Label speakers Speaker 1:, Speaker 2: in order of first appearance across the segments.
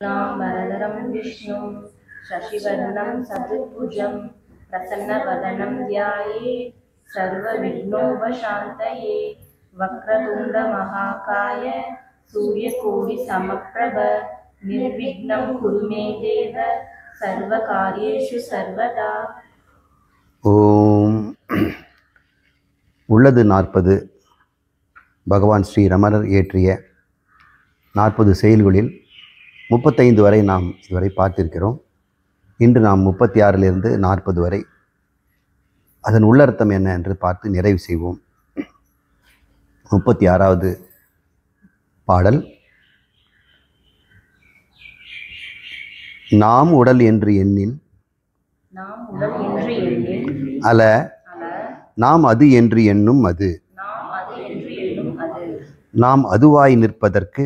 Speaker 1: वरदरं विष्णुं शशिवर्णं चतुर्भुजं प्रसन्नवदनं ध्यायेत् सर्वविघ्नोपशान्तये वक्रतुण्डमहाकाय सूर्यकोटिसमप्रभ निर्विघ्नं कुरु मे देव सर्वकार्येषु सर्वदा.
Speaker 2: ஓம். உள்ளது 40 பகவான் ஸ்ரீ ரமணர் இயற்றிய 40 செயல்களில் 35 வரை நாம் இதுவரை பார்த்திருக்கிறோம். இன்று நாம் 36 40 வரை அதன் உள்ளர்த்தம் என்ன என்று பார்த்து நிறைவு செய்வோம். 36வது பாடல். நாம் உடல் என்று எண்ணின் அல நாம் அது என்று எண்ணும் அது நாம் அதுவாய் நிற்பதற்கு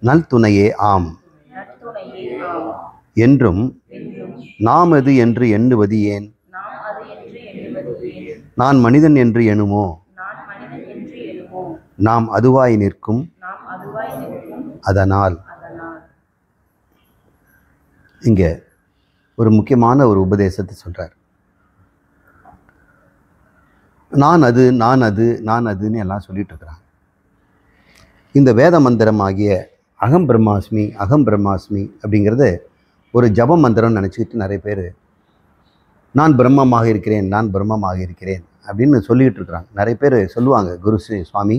Speaker 2: நல் துணையே ஆம் என்றும் நாம் அது என்று எண்ணுவது ஏன்? நான் மனிதன் என்று எண்ணுமோ? நாம் அதுவாய் நிற்கும் அதனால். இங்கே ஒரு முக்கியமான ஒரு உபதேசத்தை சொல்றார். நான் அது நான் அது நான் அதுன்னு எல்லாம் சொல்லிட்டு இருக்கிறாங்க. இந்த வேத மந்திரம் ஆகிய அகம் பிரம்மாஸ்மி அகம் பிரம்மாஸ்மி அப்படிங்கிறது ஒரு ஜப மந்திரம்னு நினச்சிக்கிட்டு நிறைய பேர் நான் பிரம்மமாக இருக்கிறேன் நான் பிரம்மமாக இருக்கிறேன் அப்படின்னு சொல்லிக்கிட்டு இருக்கிறாங்க. நிறைய பேர் சொல்லுவாங்க, குரு சுவாமி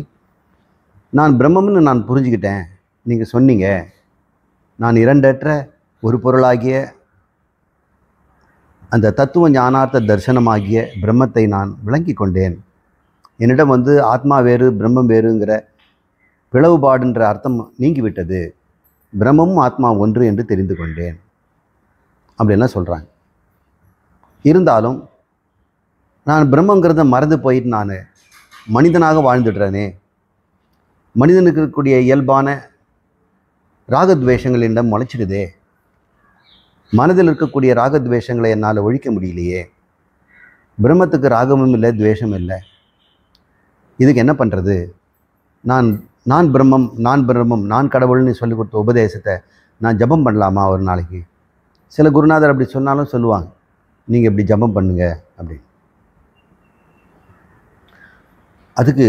Speaker 2: நான் பிரம்மம்னு நான் புரிஞ்சுக்கிட்டேன், நீங்கள் சொன்னீங்க, நான் இரண்டற்ற ஒரு பொருளாகிய அந்த தத்துவ ஞானார்த்த தரிசனமாகிய பிரம்மத்தை நான் விளங்கி கொண்டேன். என்னிடம் ஆத்மா வேறு பிரம்மம் வேறுங்கிற பிளவுபாடுன்ற அர்த்தம் நீங்கிவிட்டது, பிரம்மமும் ஆத்மா ஒன்று என்று தெரிந்து கொண்டேன் அப்படின்லாம் சொல்கிறாங்க. இருந்தாலும் நான் பிரம்மங்கிறத மறந்து போயிட்டு நான் மனிதனாக வாழ்ந்துடுறேனே, மனிதனுக்கு இருக்கக்கூடிய இயல்பான ராகத்வேஷங்கள் என்னிடம் முளைச்சிடுதே, மனதில் இருக்கக்கூடிய ராகத்வேஷங்களை என்னால் ஒழிக்க முடியலையே, பிரம்மத்துக்கு ராகமும் இல்லை துவேஷம் இல்லை, இதுக்கு என்ன பண்ணுறது? நான் பிரம்மம் நான் கடவுள்னு சொல்லி கொடுத்த உபதேசத்தை நான் ஜபம் பண்ணலாமா ஒரு நாளைக்கு? சில குருநாதர் அப்படி சொன்னாலும் சொல்லுவாங்க, நீங்கள் இப்படி ஜபம் பண்ணுங்க அப்படின்னு. அதுக்கு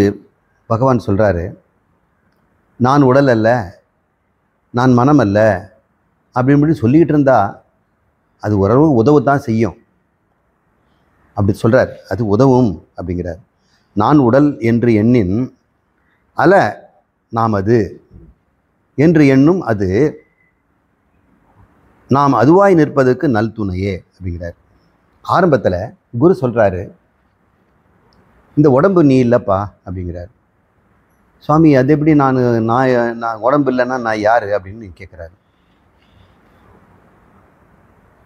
Speaker 2: பகவான் சொல்கிறாரு, நான் உடல் அல்ல நான் மனம் அல்ல அப்படின்னு சொல்லிக்கிட்டு இருந்தால் அது உதவத்தான் செய்யும் அப்படி சொல்கிறார். அது உதவும் அப்படிங்கிறார். நான் உடல் என்று எண்ணின் அல நாம் அது என்று எண்ணும் அது நாம் அதுவாய் நிற்பதற்கு நல் துணையே அப்படிங்கிறார். ஆரம்பத்தில் குரு சொல்கிறாரு, இந்த உடம்பு நீ இல்லைப்பா அப்படிங்கிறார். சுவாமி அது எப்படி நான் உடம்பு இல்லைன்னா நான் யார் அப்படின்னு கேட்குறாரு.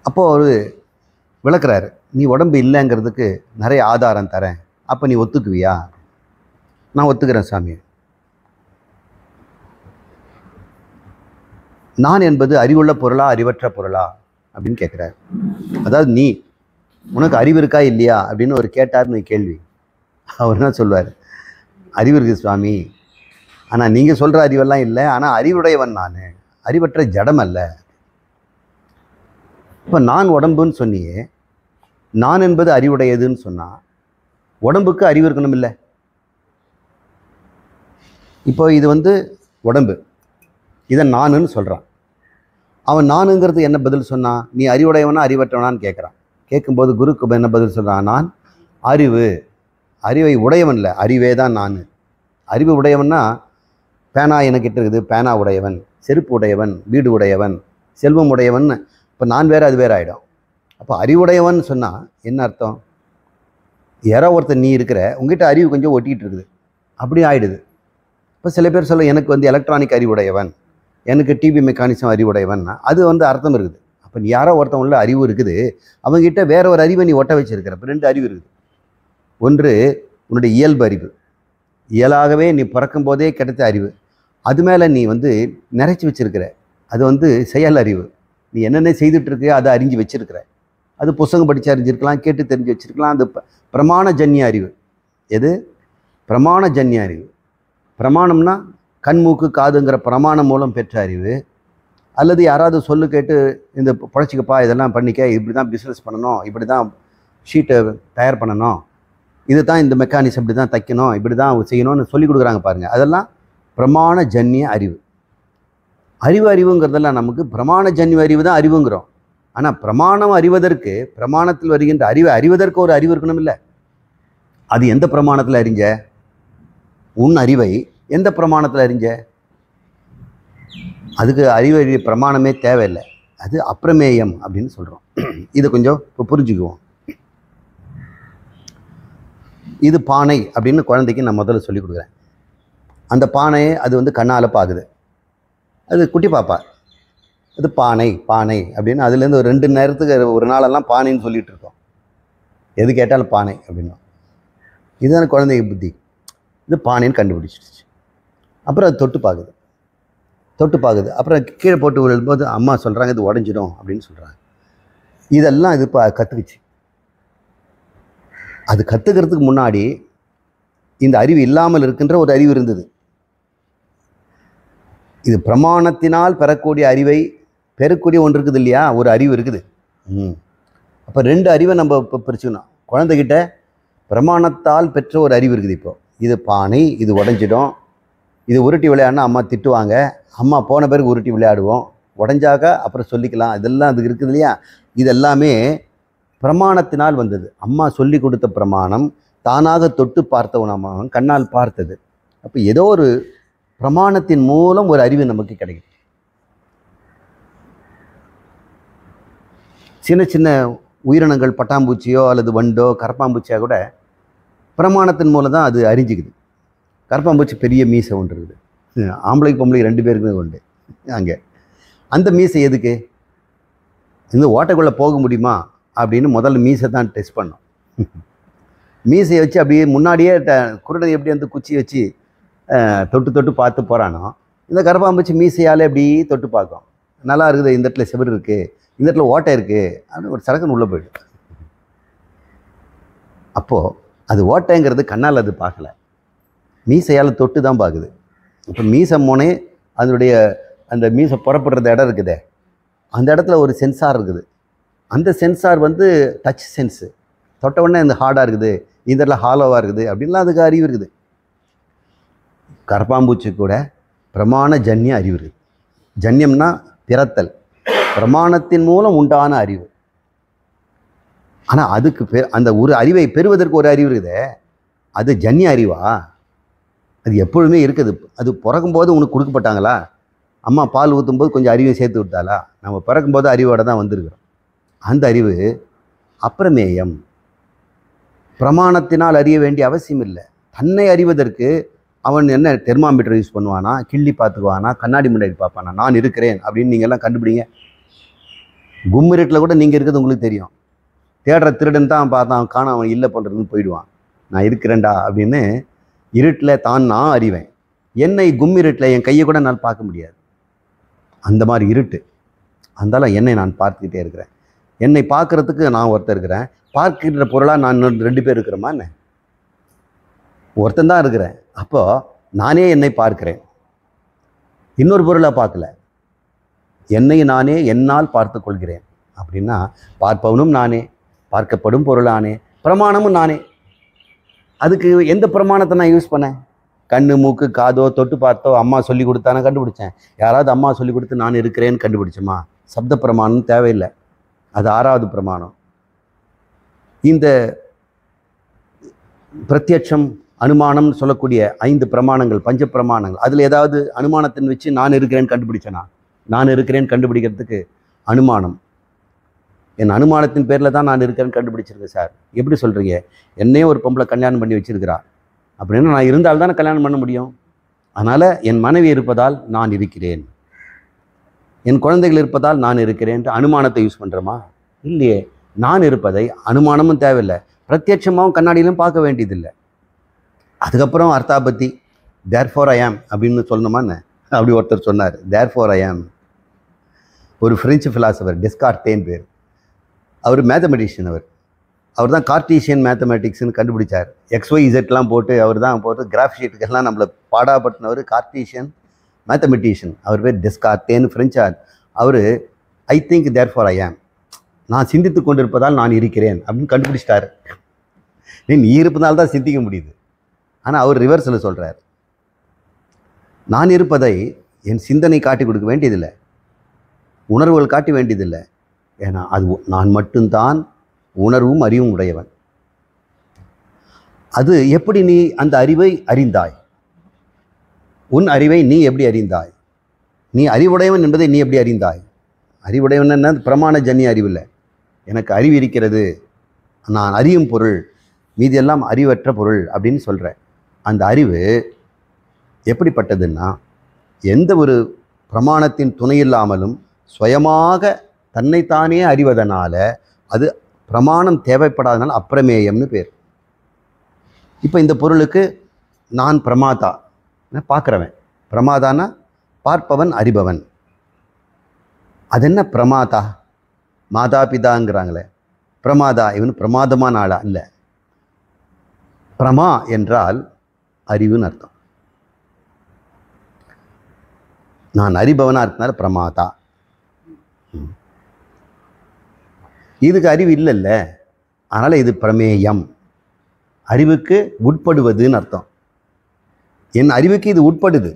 Speaker 2: அப்போது அவர் விளக்குறாரு, நீ உடம்பு இல்லைங்கிறதுக்கு நிறைய ஆதாரம் தரேன், அப்போ நீ ஒத்துக்குவியா? நான் ஒத்துக்கிறேன் சாமி. நான் என்பது அறிவுள்ள பொருளா அறிவற்ற பொருளா அப்படின்னு கேட்குறாரு. அதாவது நீ உனக்கு அறிவு இருக்கா இல்லையா அப்படின்னு ஒரு கேட்டார்னு கேள்வி. அவர் என்ன சொல்வார், அறிவு இருக்குது சுவாமி, ஆனால் நீங்கள் சொல்கிற அறிவெல்லாம் இல்லை, ஆனால் அறிவுடையவன் நான், அறிவற்ற ஜடம் அல்ல. இப்போ நான் உடம்புன்னு சொன்னியே, நான் என்பது அறிவுடையதுன்னு சொன்னால் உடம்புக்கு அறிவு இருக்கணும் இல்லை? இப்போ இது உடம்பு, இதை நானுன்னு சொல்கிறான். அவன் நானுங்கிறது என்ன பதில் சொன்னான்? நீ அறிவுடையவனா அறிவற்றவனான்னு கேட்குறான். கேட்கும்போது குருக்கு என்ன பதில் சொல்கிறான்? நான் அறிவை உடையவன் இல்லை, அறிவே தான் நான். அறிவு உடையவன்னா பேனா எனக்கிட்ட இருக்குது, பேனா உடையவன், செருப்பு உடையவன், வீடு உடையவன், செல்வம் உடையவன். இப்போ நான் வேறு அது வேறு ஆகிடும். அப்போ அறிவுடையவன் சொன்னால் என்ன அர்த்தம்? யாரோ ஒருத்தர் நீ இருக்கிற, உங்ககிட்ட அறிவு கொஞ்சம் ஒட்டிகிட்டு இருக்குது, அப்படி ஆகிடுது. இப்போ சில பேர் சொல்ல, எனக்கு எலக்ட்ரானிக் அறிவுடையவன், எனக்கு டிவி மெக்கானிசம் அறிவுடையவன்னா அது அர்த்தம் இருக்குது. அப்போ நீ யாரோ ஒருத்தன் உள்ள அறிவு இருக்குது, அவங்ககிட்ட வேற ஒரு அறிவை நீ ஒட்ட வச்சிருக்கிற. இப்போ 2 அறிவு இருக்குது. ஒன்று உன்னுடைய இயல்பு அறிவு, இயலாகவே நீ பிறக்கும் போதே கிடைத்த அறிவு, அது மேலே நீ நிறைச்சி வச்சிருக்கிற. அது செயல் அறிவு, நீ என்னென்ன செய்துட்டு இருக்க அதை அறிஞ்சு வச்சிருக்கிற. அது புத்தகம் படித்து அறிஞ்சிருக்கலாம், கேட்டு தெரிஞ்சு வச்சிருக்கலாம். அது பிரமாண ஜன்ய அறிவு. எது? பிரமாண ஜன்ய அறிவு. பிரமாணம்னா கண் மூக்கு காதுங்கிற பிரமாணம் மூலம் பெற்ற அறிவு, அல்லது யாராவது சொல்லு கேட்டு இந்த பழச்சிக்கப்பா இதெல்லாம் பண்ணிக்க, இப்படி தான் பிஸ்னஸ் பண்ணணும், இப்படி தான் ஷீட்டை தயார் பண்ணணும், இது தான் இந்த மெக்கானிசம் இப்படி தான் தைக்கணும், இப்படி தான் செய்யணும்னு சொல்லி கொடுக்குறாங்க பாருங்கள். அதெல்லாம் பிரமாண ஜன்னிய அறிவு. அறிவுங்கிறதெல்லாம் நமக்கு பிரமாண ஜன்னிய அறிவு தான் அறிவுங்கிறோம். ஆனால் பிரமாணம் அறிவதற்கு, பிரமாணத்தில் வருகின்ற அறிவை அறிவதற்கு ஒரு அறிவு இருக்கணும் இல்லை? அது எந்த பிரமாணத்தில் அறிஞ்ச? உன் அறிவை எந்த பிரமாணத்தில் அறிஞ்ச? அதுக்கு அறிவு பிரமாணமே தேவையில்லை, அது அப்பிரமேயம் அப்படின்னு சொல்கிறோம். இதை கொஞ்சம் இப்போ புரிஞ்சுக்குவோம். இது பானை அப்படின்னு குழந்தைக்கு நான் முதல்ல சொல்லி கொடுக்குறேன். அந்த பானையை அது வந்து கண்ணால் பார்க்குது. அது குட்டி பாப்பா, அது பானை பானை அப்படின்னு அதுலேருந்து ஒரு 2 நேரத்துக்கு ஒரு நாளெல்லாம் பானைன்னு சொல்லிகிட்டு இருக்கோம். எது கேட்டாலும் பானை அப்படின்னா இதுதானே குழந்தைங்க புத்தி. இது பானைன்னு கண்டுபிடிச்சிடுச்சு. அப்புறம் அது தொட்டு பார்க்குது. அப்புறம் கீழே போட்டு விழும்போது அம்மா சொல்கிறாங்க இது உடஞ்சிடும் அப்படின்னு சொல்கிறாங்க. இதெல்லாம் இது கற்றுக்குச்சு. அது கற்றுக்கிறதுக்கு முன்னாடி இந்த அறிவு இல்லாமல் இருக்கின்ற ஒரு அறிவு இருந்தது. இது பிரமாணத்தினால் பெறக்கூடிய அறிவை பெறக்கூடிய ஒன்று இருக்குது இல்லையா? ஒரு அறிவு இருக்குது. அப்போ 2 அறிவை நம்ம இப்போ பிரிச்சுக்கணும். குழந்தைகிட்ட பிரமாணத்தால் பெற்ற ஒரு அறிவு இருக்குது. இப்போ இது பானை, இது உடஞ்சிடும், இது உருட்டி விளையாடினா அம்மா திட்டுவாங்க, அம்மா போன பிறகு உருட்டி விளையாடுவோம், உடஞ்சாக்க அப்புறம் சொல்லிக்கலாம், இதெல்லாம் அது இருக்குது இல்லையா? இதெல்லாமே பிரமாணத்தினால் வந்தது. அம்மா சொல்லி கொடுத்த பிரமாணம், தானாக தொட்டு பார்த்தவன் கண்ணால் பார்த்தது. அப்போ ஏதோ ஒரு பிரமாணத்தின் மூலம் ஒரு அறிவு நமக்கு கிடைக்கும். சின்ன சின்ன உயிரினங்கள், பட்டாம்பூச்சியோ அல்லது வண்டோ கரப்பாம்பூச்சியாக கூட பிரமாணத்தின் மூலம் தான் அது அறிஞ்சிக்குது. கரப்பாம்பூச்சி பெரிய மீசை ஒன்று இருக்குது, ஆம்பளைக்கு பொம்பளை 2 பேருக்குமே உண்டு. அங்கே அந்த மீசை எதுக்கு? இந்த ஓட்டைக்குள்ளே போக முடியுமா அப்படின்னு முதல்ல மீசை தான் டெஸ்ட் பண்ணோம். மீசையை வச்சு அப்படியே முன்னாடியே குருடை எப்படி வந்து குச்சி வச்சு தொட்டு பார்த்து போகிறானோ, இந்த கரப்பாம்பூச்சி மீசையால் எப்படி தொட்டு பார்க்கும். நல்லா இருக்குது, இந்த இடத்துல செவரு இருக்குது, இந்த இடத்துல ஓட்டை இருக்குது அப்படின்னு ஒரு சரக்குன்னு உள்ளே போய்டும். அப்போது அது ஓட்டைங்கிறது கண்ணால் அது பார்க்கல, மீசையால் தொட்டு தான் பார்க்குது. இப்போ மீசை மோனே அதனுடைய அந்த மீசை புறப்படுறது இடம் இருக்குதே, அந்த இடத்துல ஒரு சென்சார் இருக்குது. அந்த சென்சார் வந்து டச் சென்ஸு. தொட்ட உடனே இந்த ஹார்டாக இருக்குது, இந்த இடத்துல ஹாலோவாக இருக்குது அப்படின்லாம் அதுக்கு அறிவு இருக்குது. கரப்பாம்பூச்சி கூட பிரமாண ஜன்ய அறிவு இருக்குது. ஜன்யம்னா பிறத்தல், பிரமாணத்தின் மூலம் உண்டான அறிவு. ஆனால் அதுக்கு அந்த ஒரு அறிவை பெறுவதற்கு ஒரு அறிவு இருக்குதே, அது ஜன்ய அறிவா? அது எப்பொழுதுமே இருக்குது. அது பிறக்கும்போது உனக்கு கொடுக்கப்பட்டாங்களா? அம்மா பால் ஊற்றும்போது கொஞ்சம் அறிவை சேர்த்து விட்டாளா? நம்ம பிறக்கும்போது அறிவோடு தான் வந்திருக்கிறோம். அந்த அறிவு அப்பிரமேயம், பிரமாணத்தினால் அறிய வேண்டிய அவசியம் இல்லை. தன்னை அறிவதற்கு அவன் என்ன தெர்மாமீட்டர் யூஸ் பண்ணுவானா, கிள்ளி பார்த்துக்குவானா, கண்ணாடி முன்னாடி பார்ப்பானா, நான் இருக்கிறேன் அப்படின்னு நீங்கள்லாம் கண்டுபிடிங்க. கும்மிருட்டில் கூட நீங்கள் இருக்கிறது உங்களுக்கு தெரியும். தேடுற திருடன் தான் பார்த்தான் காண அவன் இல்லை பண்ணுறதுன்னு போயிடுவான். நான் இருக்கிறேன்டா அப்படின்னு இருட்டில் நான் அறிவேன். என்னை கும்மிருட்டில் என் கையை கூட நான் பார்க்க முடியாது. அந்த மாதிரி இருட்டு. அதனால என்னை நான் பார்த்துக்கிட்டே இருக்கிறேன். என்னை பார்க்குறதுக்கு நான் ஒருத்தர் இருக்கிறேன். பார்க்கின்ற பொருளாக நான் 2 பேர் இருக்கிறோமா என்ன? ஒருத்தன் தான் இருக்கிறேன். அப்போது நானே என்னை பார்க்கிறேன், இன்னொரு பொருளாக பார்க்கல. என்னை நானே என்னால் பார்த்து கொள்கிறேன். அப்படின்னா பார்ப்பவனும் நானே, பார்க்கப்படும் பொருளானே, பிரமாணமும் நானே. அதுக்கு எந்த பிரமாணத்தை நான் யூஸ் பண்ணேன்? கண்ணு மூக்கு காதோ தொட்டு பார்த்தோ அம்மா சொல்லி கொடுத்தானே கண்டுபிடிச்சேன். யாராவது அம்மா சொல்லி கொடுத்து நான் இருக்கிறேன்னு கண்டுபிடிச்சோமா? சப்த பிரமாணம் தேவையில்லை, அது 6வது பிரமாணம். இந்த பிரத்யட்சம் அனுமானம் சொல்லக்கூடிய 5 பிரமாணங்கள், 5 பிரமாணங்கள், அதில் ஏதாவது அனுமானத்தின் வச்சு நான் இருக்கிறேன்னு கண்டுபிடிச்சேனா? நான் இருக்கிறேன்னு கண்டுபிடிக்கிறதுக்கு அனுமானம், என் அனுமானத்தின் பேரில் தான் நான் இருக்கிறேன்னு கண்டுபிடிச்சிருக்கேன். சார் எப்படி சொல்கிறீங்க? என்னையே ஒரு பொம்பளை கல்யாணம் பண்ணி வச்சிருக்கிறா அப்படின்னா நான் இருந்தால் தானே கல்யாணம் பண்ண முடியும். அதனால் என் மனைவி இருப்பதால் நான் இருக்கிறேன், என் குழந்தைகள் இருப்பதால் நான் இருக்கிறேன்ட்டு அனுமானத்தை யூஸ் பண்ணுறோமா? இல்லையே. நான் இருப்பதை அனுமானமும் தேவையில்லை, பிரத்யட்சமாகவும் கண்ணாடியிலும் பார்க்க வேண்டியதில்லை. அதுக்கப்புறம் அர்த்தாபத்தி, தேர்ஃபோர் ஐ ஆம் அப்படின்னு சொல்லணுமான்னு அப்படி ஒருத்தர் சொன்னார். தேர்ஃபோர் ஐ ஆம். ஒரு ஃப்ரெஞ்சு ஃபிலாசபர், டெஸ்கார்த்தேன் பேர். அவர் மேத்தமெட்டிஷியன். அவர் தான் கார்டீசியன் மேத்தமேட்டிக்ஸ்னு கண்டுபிடிச்சார். XYZலாம் போட்டு அவர் தான் போட்டு கிராஃப் ஷீட்டுக்கெல்லாம் நம்மளை பாடாப்பட்டினவர் கார்டீசியன் மேத்தமெட்டிஷியன். அவர் பேர் டெஸ்கார்ட்டேன்னு ஃப்ரெஞ்சார். அவர் I think there for I ஆம், நான் சிந்தித்து கொண்டிருப்பதால் நான் இருக்கிறேன் அப்படின்னு கண்டுபிடிச்சிட்டார். நீ இருப்பதால் தான் சிந்திக்க முடியுது. ஆனால் அவர் ரிவர்ஸில் சொல்கிறார், நான் இருப்பதை என் சிந்தனை காட்டி கொடுக்க வேண்டியதில்லை, உணர்வுகள் காட்டி வேண்டியதில்லை. ஏன்னா அது நான் மட்டும்தான் உணர்வும் அறிவும் உடையவன். அது எப்படி நீ அந்த அறிவை அறிந்தாய்? உன் அறிவை நீ எப்படி அறிந்தாய்? நீ அறிவுடையவன் என்பதை நீ எப்படி அறிந்தாய்? அறிவுடையவன் என்ன? பிரமாண ஜன்னிய அறிவில்லை. எனக்கு அறிவு இருக்கிறது, நான் அறியும் பொருள், மீதியெல்லாம் அறிவற்ற பொருள் அப்படின்னு சொல்கிறேன். அந்த அறிவு எப்படிப்பட்டதுன்னா, எந்த ஒரு பிரமாணத்தின் துணையில்லாமலும் சுயமாக தன்னைத்தானே அறிவதனால அது பிரமாணம் தேவைப்படாதனால அப்பிரமேயம்னு பேர். இப்போ இந்த பொருளுக்கு நான் பிரமாதா, பார்க்குறவன். பிரமாதானா பார்ப்பவன், அறிபவன். அது என்ன பிரமாதா? மாதா பிதாங்கிறாங்களே, பிரமாதா இவன் பிரமாதமான ஆளா? இல்லை. பிரமா என்றால் அறிவுன்னு அர்த்தம். நான் அறிபவனாக இருக்கனால பிரமாதா. இதுக்கு அறிவு இல்லைல்ல, அதனால் இது பிரமேயம். அறிவுக்கு உட்படுவதுன்னு அர்த்தம். என் அறிவுக்கு இது உட்படுது.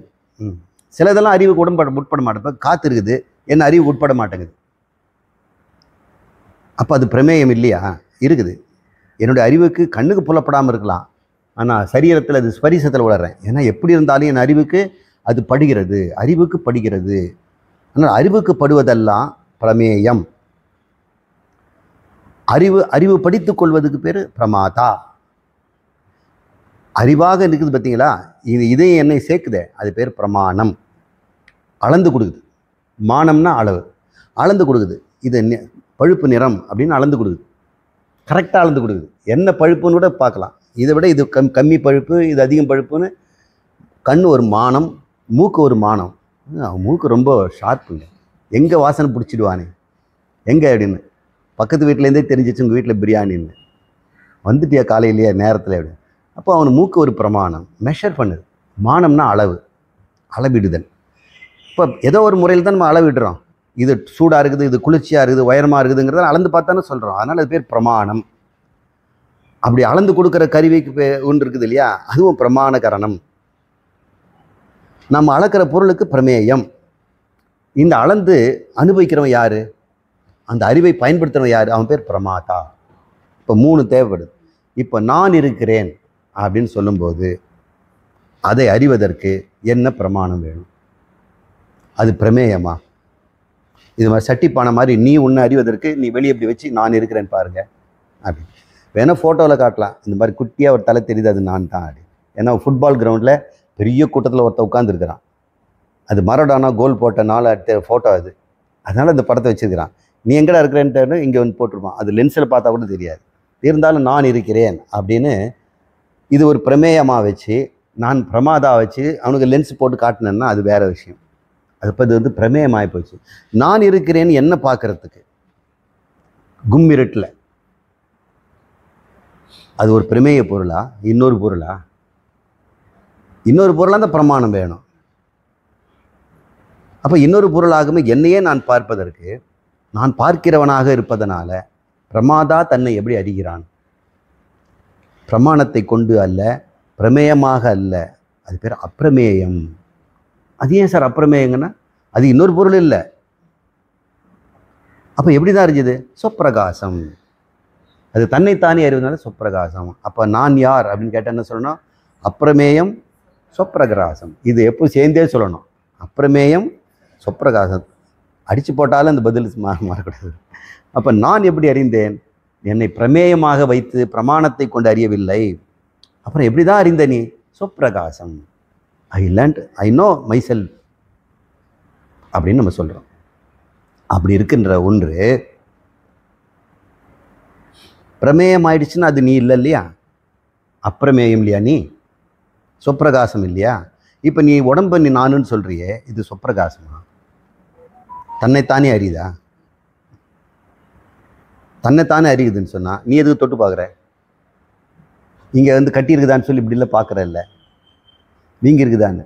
Speaker 2: சிலதெல்லாம் அறிவுக்கு உட்பட மாட்டேன். காற்று இருக்குது, என் அறிவு உட்பட மாட்டேங்குது. அப்போ அது பிரமேயம் இல்லையா? இருக்குது. என்னுடைய அறிவுக்கு கண்ணுக்கு புலப்படாமல் இருக்கலாம், ஆனால் சரீரத்தில் அது ஸ்பரிசத்தில் உணர்றேன். ஏன்னா எப்படி இருந்தாலும் என் அறிவுக்கு அது படுகிறது, அறிவுக்கு படுகிறது. ஆனால் அறிவுக்கு படுவதெல்லாம் பிரமேயம். அறிவு படித்துக் கொள்வதுக்கு பேர் பிரமாதா. அறிவாக இருக்குது பார்த்தீங்களா, இதே என்னை சேர்க்குதே, அது பேர் பிரமாணம். அளந்து கொடுக்குது. மானம்னா அளவு, அளந்து கொடுக்குது. இது பழுப்பு நிறம் அப்படின்னு அளந்து கொடுக்குது, கரெக்டாக அளந்து கொடுக்குது. என்ன பழுப்புன்னு கூட பார்க்கலாம். இதை விட இது கம்மி பழுப்பு, இது அதிகம் பழுப்புன்னு. கண் ஒரு மானம், மூக்கு ஒரு மானம். மூக்கு ரொம்ப ஷார்ப்புங்க, எங்கே வாசனை பிடிச்சிடுவானே எங்கே அப்படின்னு. பக்கத்து வீட்டிலேருந்தே தெரிஞ்சிச்சு உங்கள் வீட்டில் பிரியாணின்னு. வந்துட்டியா காலையிலேயே நேரத்தில் அப்படின்னு. அப்போ அவன் மூக்கு ஒரு பிரமாணம், மெஷர் பண்ணுது. மானம்னா அளவு, அளவிடுதல். இப்போ ஏதோ ஒரு முறையில் தான் நம்ம அளவிடுறோம். இது சூடாக இருக்குது, இது குளிர்ச்சியாக இருக்குது, உயரமாக இருக்குதுங்கிறத அளந்து பார்த்தானே சொல்கிறோம். அதனால் அது பேர் பிரமாணம். அப்படி அளந்து கொடுக்குற கருவிக்கு ஒன்று இருக்குது இல்லையா, அதுவும் பிரமாண கரணம். நம்ம அளக்கிற பொருளுக்கு பிரமேயம். இந்த அளந்து அனுபவிக்கிறவன் யார்? அந்த அறிவை பயன்படுத்துகிறவன் யார்? அவன் பேர் பிரமாதா. இப்போ 3 தேவைப்படுது. இப்போ நான் இருக்கிறேன் அப்படின்னு சொல்லும்போது அதை அறிவதற்கு என்ன பிரமாணம் வேணும்? அது பிரமேயமா? இது மாதிரி சட்டிப்பான மாதிரி நீ உன்னை அறிவதற்கு நீ வெளியே எப்படி வச்சு நான் இருக்கிறேன்னு பாருங்க அப்படி வேணால் ஃபோட்டோவில் காட்டலாம். இந்த மாதிரி குட்டியாக ஒரு தலை தெரியுது, அது நான் தான் அப்படி. ஏன்னா ஃபுட்பால் கிரவுண்டில் பெரிய கூட்டத்தில் ஒருத்தர் உட்காந்துருக்கிறான். அது மரடானா கோல் போட்ட நாள் அடுத்த ஃபோட்டோ அது. அதனால் இந்த படத்தை வச்சுருக்கிறான். நீ எங்கடா இருக்கிறேன்ட்டு இங்கே வந்து போட்டிருப்பான். அது லென்ஸில் பார்த்தா கூட தெரியாது. இருந்தாலும் நான் இருக்கிறேன் அப்படின்னு இது ஒரு பிரமேயமாக வச்சு, நான் பிரமாதா வச்சு அவனுக்கு லென்ஸ் போட்டு காட்டினேன்னா அது வேறு விஷயம். அது இப்போ இது வந்து பிரமேயமாகி போச்சு. நான் இருக்கிறேன்னு என்ன பார்க்குறதுக்கு கும்மிருட்டில் அது ஒரு பிரமேய பொருளா? இன்னொரு பொருளா? இன்னொரு பொருளாக அந்த பிரமாணம் வேணும். அப்போ இன்னொரு பொருளாகவே என்னையே நான் பார்ப்பதற்கு, நான் பார்க்கிறவனாக இருப்பதனால பிரமாதா தன்னை எப்படி அறிகிறான்? பிரமாணத்தை கொண்டு அல்ல, பிரமேயமாக அல்ல. அது பேர் அப்பிரமேயம். அது ஏன் சார் அப்பிரமேயங்கன்னா? அது இன்னொரு பொருள் இல்லை. அப்போ எப்படி தான் அறிஞ்சது? சொப்பிரகாசம். அது தன்னைத்தானே அறிவதனால சொப்பிரகாசம். அப்போ நான் யார் அப்படின்னு கேட்டால் என்ன சொல்லணும்? அப்பிரமேயம் சொப்பிரகாசம். இது எப்போ சேர்ந்தே சொல்லணும். அப்பிரமேயம் சொப்பிரகாசம். அடித்து போட்டாலும் அந்த பதில் மாறக்கூடாது. அப்போ நான் எப்படி அறிந்தேன்? என்னை பிரமேயமாக வைத்து பிரமாணத்தை கொண்டு அறியவில்லை. அப்புறம் எப்படி தான் அறிந்த நீ? சொப்பிரகாசம். ஐ நோ மை செல்ஃப் அப்படின்னு நம்ம சொல்கிறோம். அப்படி இருக்கின்ற ஒன்று பிரமேயம் ஆயிடுச்சுன்னா அது நீ இல்லை இல்லையா? அப்பிரமேயம் இல்லையா? நீ சொப்பிரகாசம் இல்லையா? இப்போ நீ உடம்பு நீ நானுன்னு சொல்கிறியே, இது சொப்பிரகாசமா? தன்னைத்தானே அறியுதா? தன்னைத்தானே அறியுதுன்னு சொன்னால் நீ எதுக்கு தொட்டு பார்க்குற? இங்கே வந்து கட்டி இருக்குதான்னு சொல்லி இப்படிலாம் பார்க்குறல்ல, வீங்கி இருக்குதான்னு.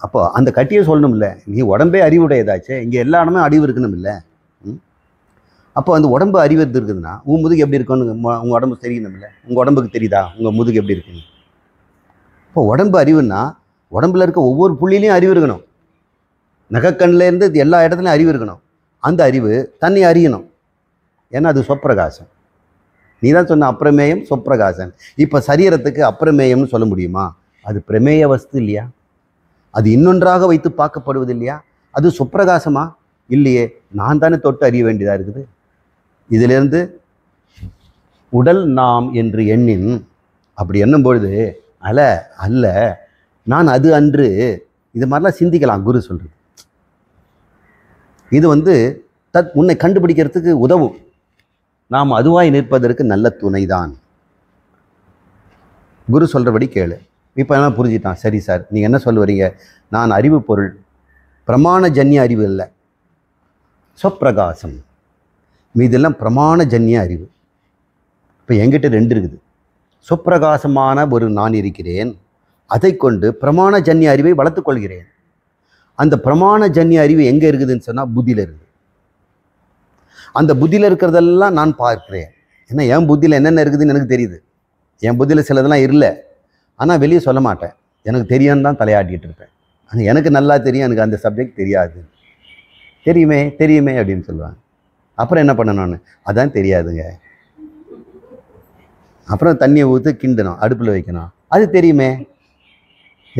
Speaker 2: அப்போ அந்த கட்டியை சொல்லணும்ல, நீ உடம்பே அறிவுடையதாச்சே, இங்கே எல்லா இடமே அறிவு இருக்கணும் இல்லை. அப்போ அந்த உடம்பு அறிவு இருக்குதுன்னா உன் முதுகு எப்படி இருக்குன்னு உங்கள் உடம்பு தெரியணும் இல்லை. உங்கள் உடம்புக்கு தெரியுதா உங்கள் முதுகு எப்படி இருக்குன்னு? இப்போ உடம்பு அறிவுன்னா உடம்புல இருக்க ஒவ்வொரு புள்ளிலையும் அறிவு இருக்கணும். நகக்கண்ணிலேருந்து எல்லா இடத்துலையும் அறிவு இருக்கணும். அந்த அறிவு தன்னை அறியணும். ஏன்னா அது சொப்பிரகாசம். நீ தான் சொன்ன அப்பிரமேயம் சொப்பிரகாசன். இப்போ சரீரத்துக்கு அப்பிரமேயம்னு சொல்ல முடியுமா? அது பிரமேய வஸ்து இல்லையா? அது இன்னொன்றாக வைத்து பார்க்கப்படுவது இல்லையா? அது சொப்பிரகாசமா? இல்லையே. நான் தானே தொட்டு அறிய வேண்டியதாக இருக்குது. இதிலிருந்து உடல் நாம் என்று எண்ணின், அப்படி எண்ணும் பொழுது அல்ல நான் அது அன்று, இது மாதிரிலாம் சிந்திக்கலாம். குரு சொல்கிறது இது வந்து உன்னை கண்டுபிடிக்கிறதுக்கு உதவும். நாம் அதுவாய் நிற்பதற்கு நல்ல துணைதான். குரு சொல்கிறபடி கேளு. இப்போ என்ன புரிஞ்சிட்டான்? சரி சார், நீங்கள் என்ன சொல்ல வரீங்க? நான் அறிவு பொருள், பிரமாண ஜன்ய அறிவு இல்லை, சொப்பிரகாசம். மீதெல்லாம் பிரமாண ஜன்ய அறிவு. இப்போ என்கிட்ட ரெண்டு இருக்குது. சொப்பிரகாசமான ஒரு நான் இருக்கிறேன், அதை கொண்டு பிரமாண ஜன்ய அறிவை வளர்த்து கொள்கிறேன். அந்த பிரமாண ஜன்ய அறிவு எங்கே இருக்குதுன்னு சொன்னால் புத்தியில் இருக்குது. அந்த புத்தியில் இருக்கிறதெல்லாம் நான் பார்க்கிறேன். ஏன்னா என் புத்தியில் என்னென்ன இருக்குதுன்னு எனக்கு தெரியுது. என் புத்தியில் சிலதெல்லாம் இல்லை, ஆனால் வெளியே சொல்ல மாட்டேன். எனக்கு தெரியும்னு தான் தலையாட்டிகிட்டு இருப்பேன். ஆனால் எனக்கு நல்லா தெரியும், எனக்கு அந்த சப்ஜெக்ட் தெரியாது. தெரியுமே அப்படின்னு சொல்லுவாங்க. அப்புறம் என்ன பண்ணணும்? அதான் தெரியாதுங்க. அப்புறம் தண்ணியை ஊற்று கிண்டணும், அடுப்பில் வைக்கணும். அது தெரியுமே.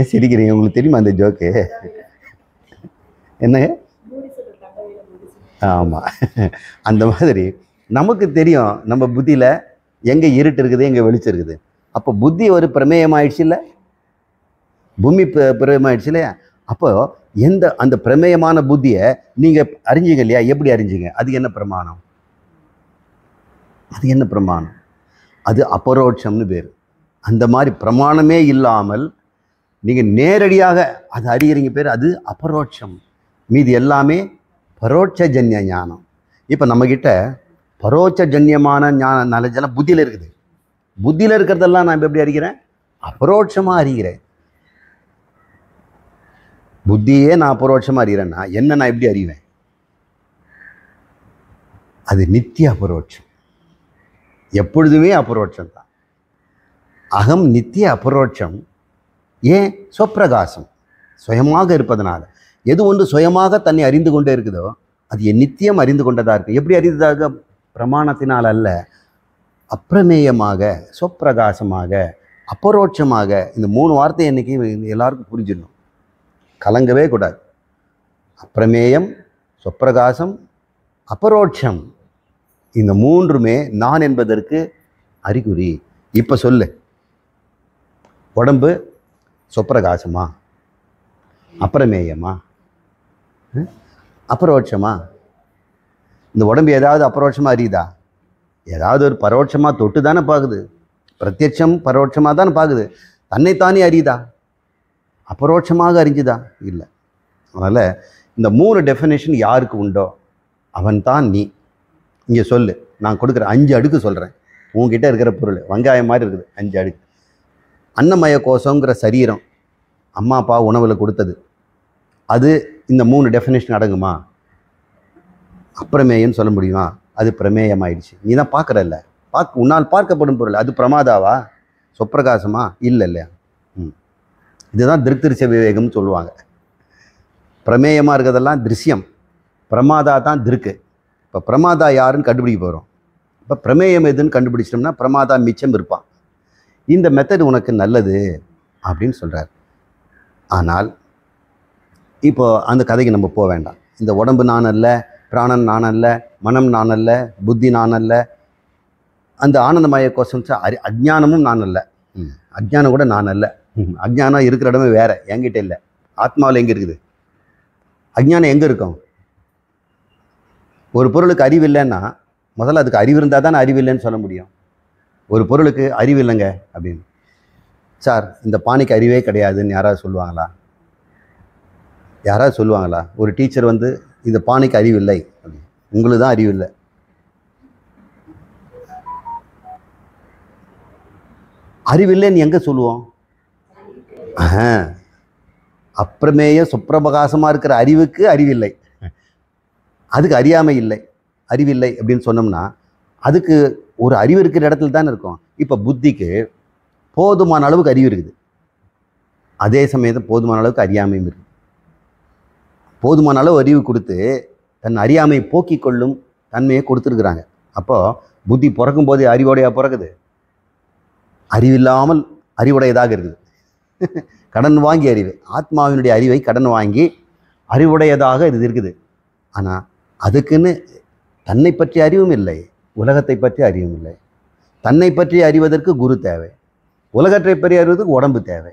Speaker 2: ஏன் சிரிக்கிறீங்க? உங்களுக்கு தெரியுமா அந்த ஜோக்கு? என்னங்க? ஆமாம், அந்த மாதிரி நமக்கு தெரியும் நம்ம புத்தியில் எங்கே இருட்டு இருக்குது, எங்கே வெளிச்சம் இருக்குது. அப்போ புத்தி ஒரு பிரமேயமாயிடுச்சு இல்லை, பூமி பிரமேயமாயிடுச்சு இல்லையா? அப்போ அந்த பிரமேயமான புத்தியை நீங்கள் அறிஞ்சிங்க இல்லையா? எப்படி அறிஞ்சிங்க? அது என்ன பிரமாணம்? அது அபரோட்சம்னு பேர். அந்த மாதிரி பிரமாணமே இல்லாமல் நீங்கள் நேரடியாக அது அறிகிறீங்க பேர், அது அபரோட்சம். மீதி எல்லாமே பரோட்ச ஜன்ய ஞானம். இப்போ நம்மக்கிட்ட பரோட்ச ஜன்யமான ஞான நாலேஜெல்லாம் புத்தியில் இருக்குது. புத்தியில் இருக்கிறதெல்லாம் நான் எப்படி அறிகிறேன்? அபரோட்சமாக அறிகிறேன். புத்தியே நான் அபரோட்சமாக அறிகிறேன்னா என்ன நான் எப்படி அறிவேன்? அது நித்திய அபரோட்சம், எப்பொழுதுமே அபரோட்சம் தான். அகம் நித்திய அபரோட்சம். ஏன்? சொப்பிரகாசம், சுயமாக இருப்பதனால. எது ஒன்று சுயமாக தன்னை அறிந்து கொண்டே இருக்குதோ அது நித்தியம் அறிந்து கொண்டதாக இருக்குது. எப்படி அறிந்ததாக? பிரமாணத்தினால் அல்ல, அப்பிரமேயமாக, சொப்பிரகாசமாக, அபரோட்சமாக. இந்த 3 வார்த்தை இன்னைக்கு எல்லாருக்கும் புரிஞ்சிடணும், கலங்கவே கூடாது. அப்பிரமேயம், சொப்பிரகாசம், அபரோட்சம். இந்த 3மே நான் என்பதற்கு அறிகுறி. இப்போ சொல்லு, உடம்பு சொப்பிரகாசமா, அப்பிரமேயமா, அபரோட்சமா? இந்த உடம்பு ஏதாவது அபரோட்சமாக அறியுதா? ஏதாவது ஒரு பரோட்சமாக தொட்டு தானே பார்க்குது. பிரத்யட்சம் பரோட்சமாக தானே பார்க்குது. தன்னைத்தானே அறியுதா? அபரோட்சமாக அறிஞ்சுதா? இல்லை. அதனால் இந்த 3 டெஃபினேஷன் யாருக்கு உண்டோ அவன்தான் நீ. இங்கே சொல்லு, நான் கொடுக்குற 5 அடுக்கு சொல்கிறேன். உங்ககிட்ட இருக்கிற பொருள் வெங்காயம் மாதிரி இருக்குது, 5 அடுக்கு. அன்னமய கோஷங்கிற சரீரம் அம்மா அப்பா உணவில் கொடுத்தது, அது இந்த 3 டெஃபினேஷன் அடங்குமா? அப்பிரமேயம்னு சொல்ல முடியுமா? அது பிரமேயமாயிடுச்சு. நீ தான் பார்க்குறல்ல, உன்னால் பார்க்கப்படும் பொருள் அது பிரமாதாவா, சொப்பிரகாசமா? இல்லையா? இதுதான் திருஷ்ய விவேகம்னு சொல்லுவாங்க. பிரமேயமாக இருக்கிறதெல்லாம் திருஷ்யம், பிரமாதா தான் திருக்கு. இப்போ பிரமாதா யாருன்னு கண்டுபிடிக்க போகிறோம். இப்போ பிரமேயம் எதுன்னு கண்டுபிடிச்சிட்டோம்னா பிரமாதா மிச்சம் இருப்பான். இந்த மெத்தட் உனக்கு நல்லது அப்படின்னு சொல்கிறார். ஆனால் இப்போ அந்த கதைக்கு நம்ம போக வேண்டாம். இந்த உடம்பு நான் அல்ல, பிராணன் நான் அல்ல, மனம் நான் அல்ல, புத்தி நான் அல்ல, அந்த ஆனந்தமய கோஷம் அஜ்ஞானமும் நான் அல்ல. அஜ்ஞானம் கூட நான் அல்ல. அஜ்ஞானம் இருக்கிற இடமே வேறு, என்கிட்ட இல்லை. ஆத்மாவில் எங்கே இருக்குது? அஜ்ஞானம் எங்கே இருக்கும்? ஒரு பொருளுக்கு அறிவு இல்லைன்னா முதல்ல அதுக்கு அறிவு இருந்தால் தான் அறிவு இல்லைன்னு சொல்ல முடியும். ஒரு பொருளுக்கு அறிவு இல்லைங்க அப்படின்னு, சார் இந்த பானைக்கு அறிவே கிடையாதுன்னு யாராவது சொல்லுவாங்களா? ஒரு டீச்சர் வந்து இந்த பானைக்கு அறிவு இல்லை அப்படின்னு, உங்களுக்கு தான் அறிவு இல்லை. அறிவில்லைன்னு எங்கே சொல்லுவோம்? அப்பிரமேய சுப்பிரபகாசமாக இருக்கிற அறிவுக்கு அறிவில்லை, அதுக்கு அறியாமை இல்லை, அறிவில்லை அப்படின்னு சொன்னோம்னா அதுக்கு ஒரு அறிவு இருக்கிற இடத்துல தானே இருக்கும். இப்போ புத்திக்கு போதுமான அளவுக்கு அறிவு இருக்குது, அதே சமயத்தில் போதுமான அளவுக்கு அறியாமையும் இருக்குது. போதுமான அளவு அறிவு கொடுத்து தன் அறியாமையை போக்கிக் கொள்ளும் தன்மையை கொடுத்துருக்குறாங்க. அப்போது புத்தி பிறக்கும் போதே அறிவோடையாக பிறகுது, அறிவில்லாமல் அறிவுடையதாக இருக்குது. கடன் வாங்கி அறிவு, ஆத்மாவினுடைய அறிவை கடன் வாங்கி அறிவுடையதாக இது இருக்குது. ஆனால் அதுக்குன்னு தன்னை பற்றி அறிவும் இல்லை, உலகத்தை பற்றி அறிவும் இல்லை. தன்னை பற்றி அறிவதற்கு குரு தேவை, உலகத்தை பற்றி அறிவதற்கு உடம்பு தேவை.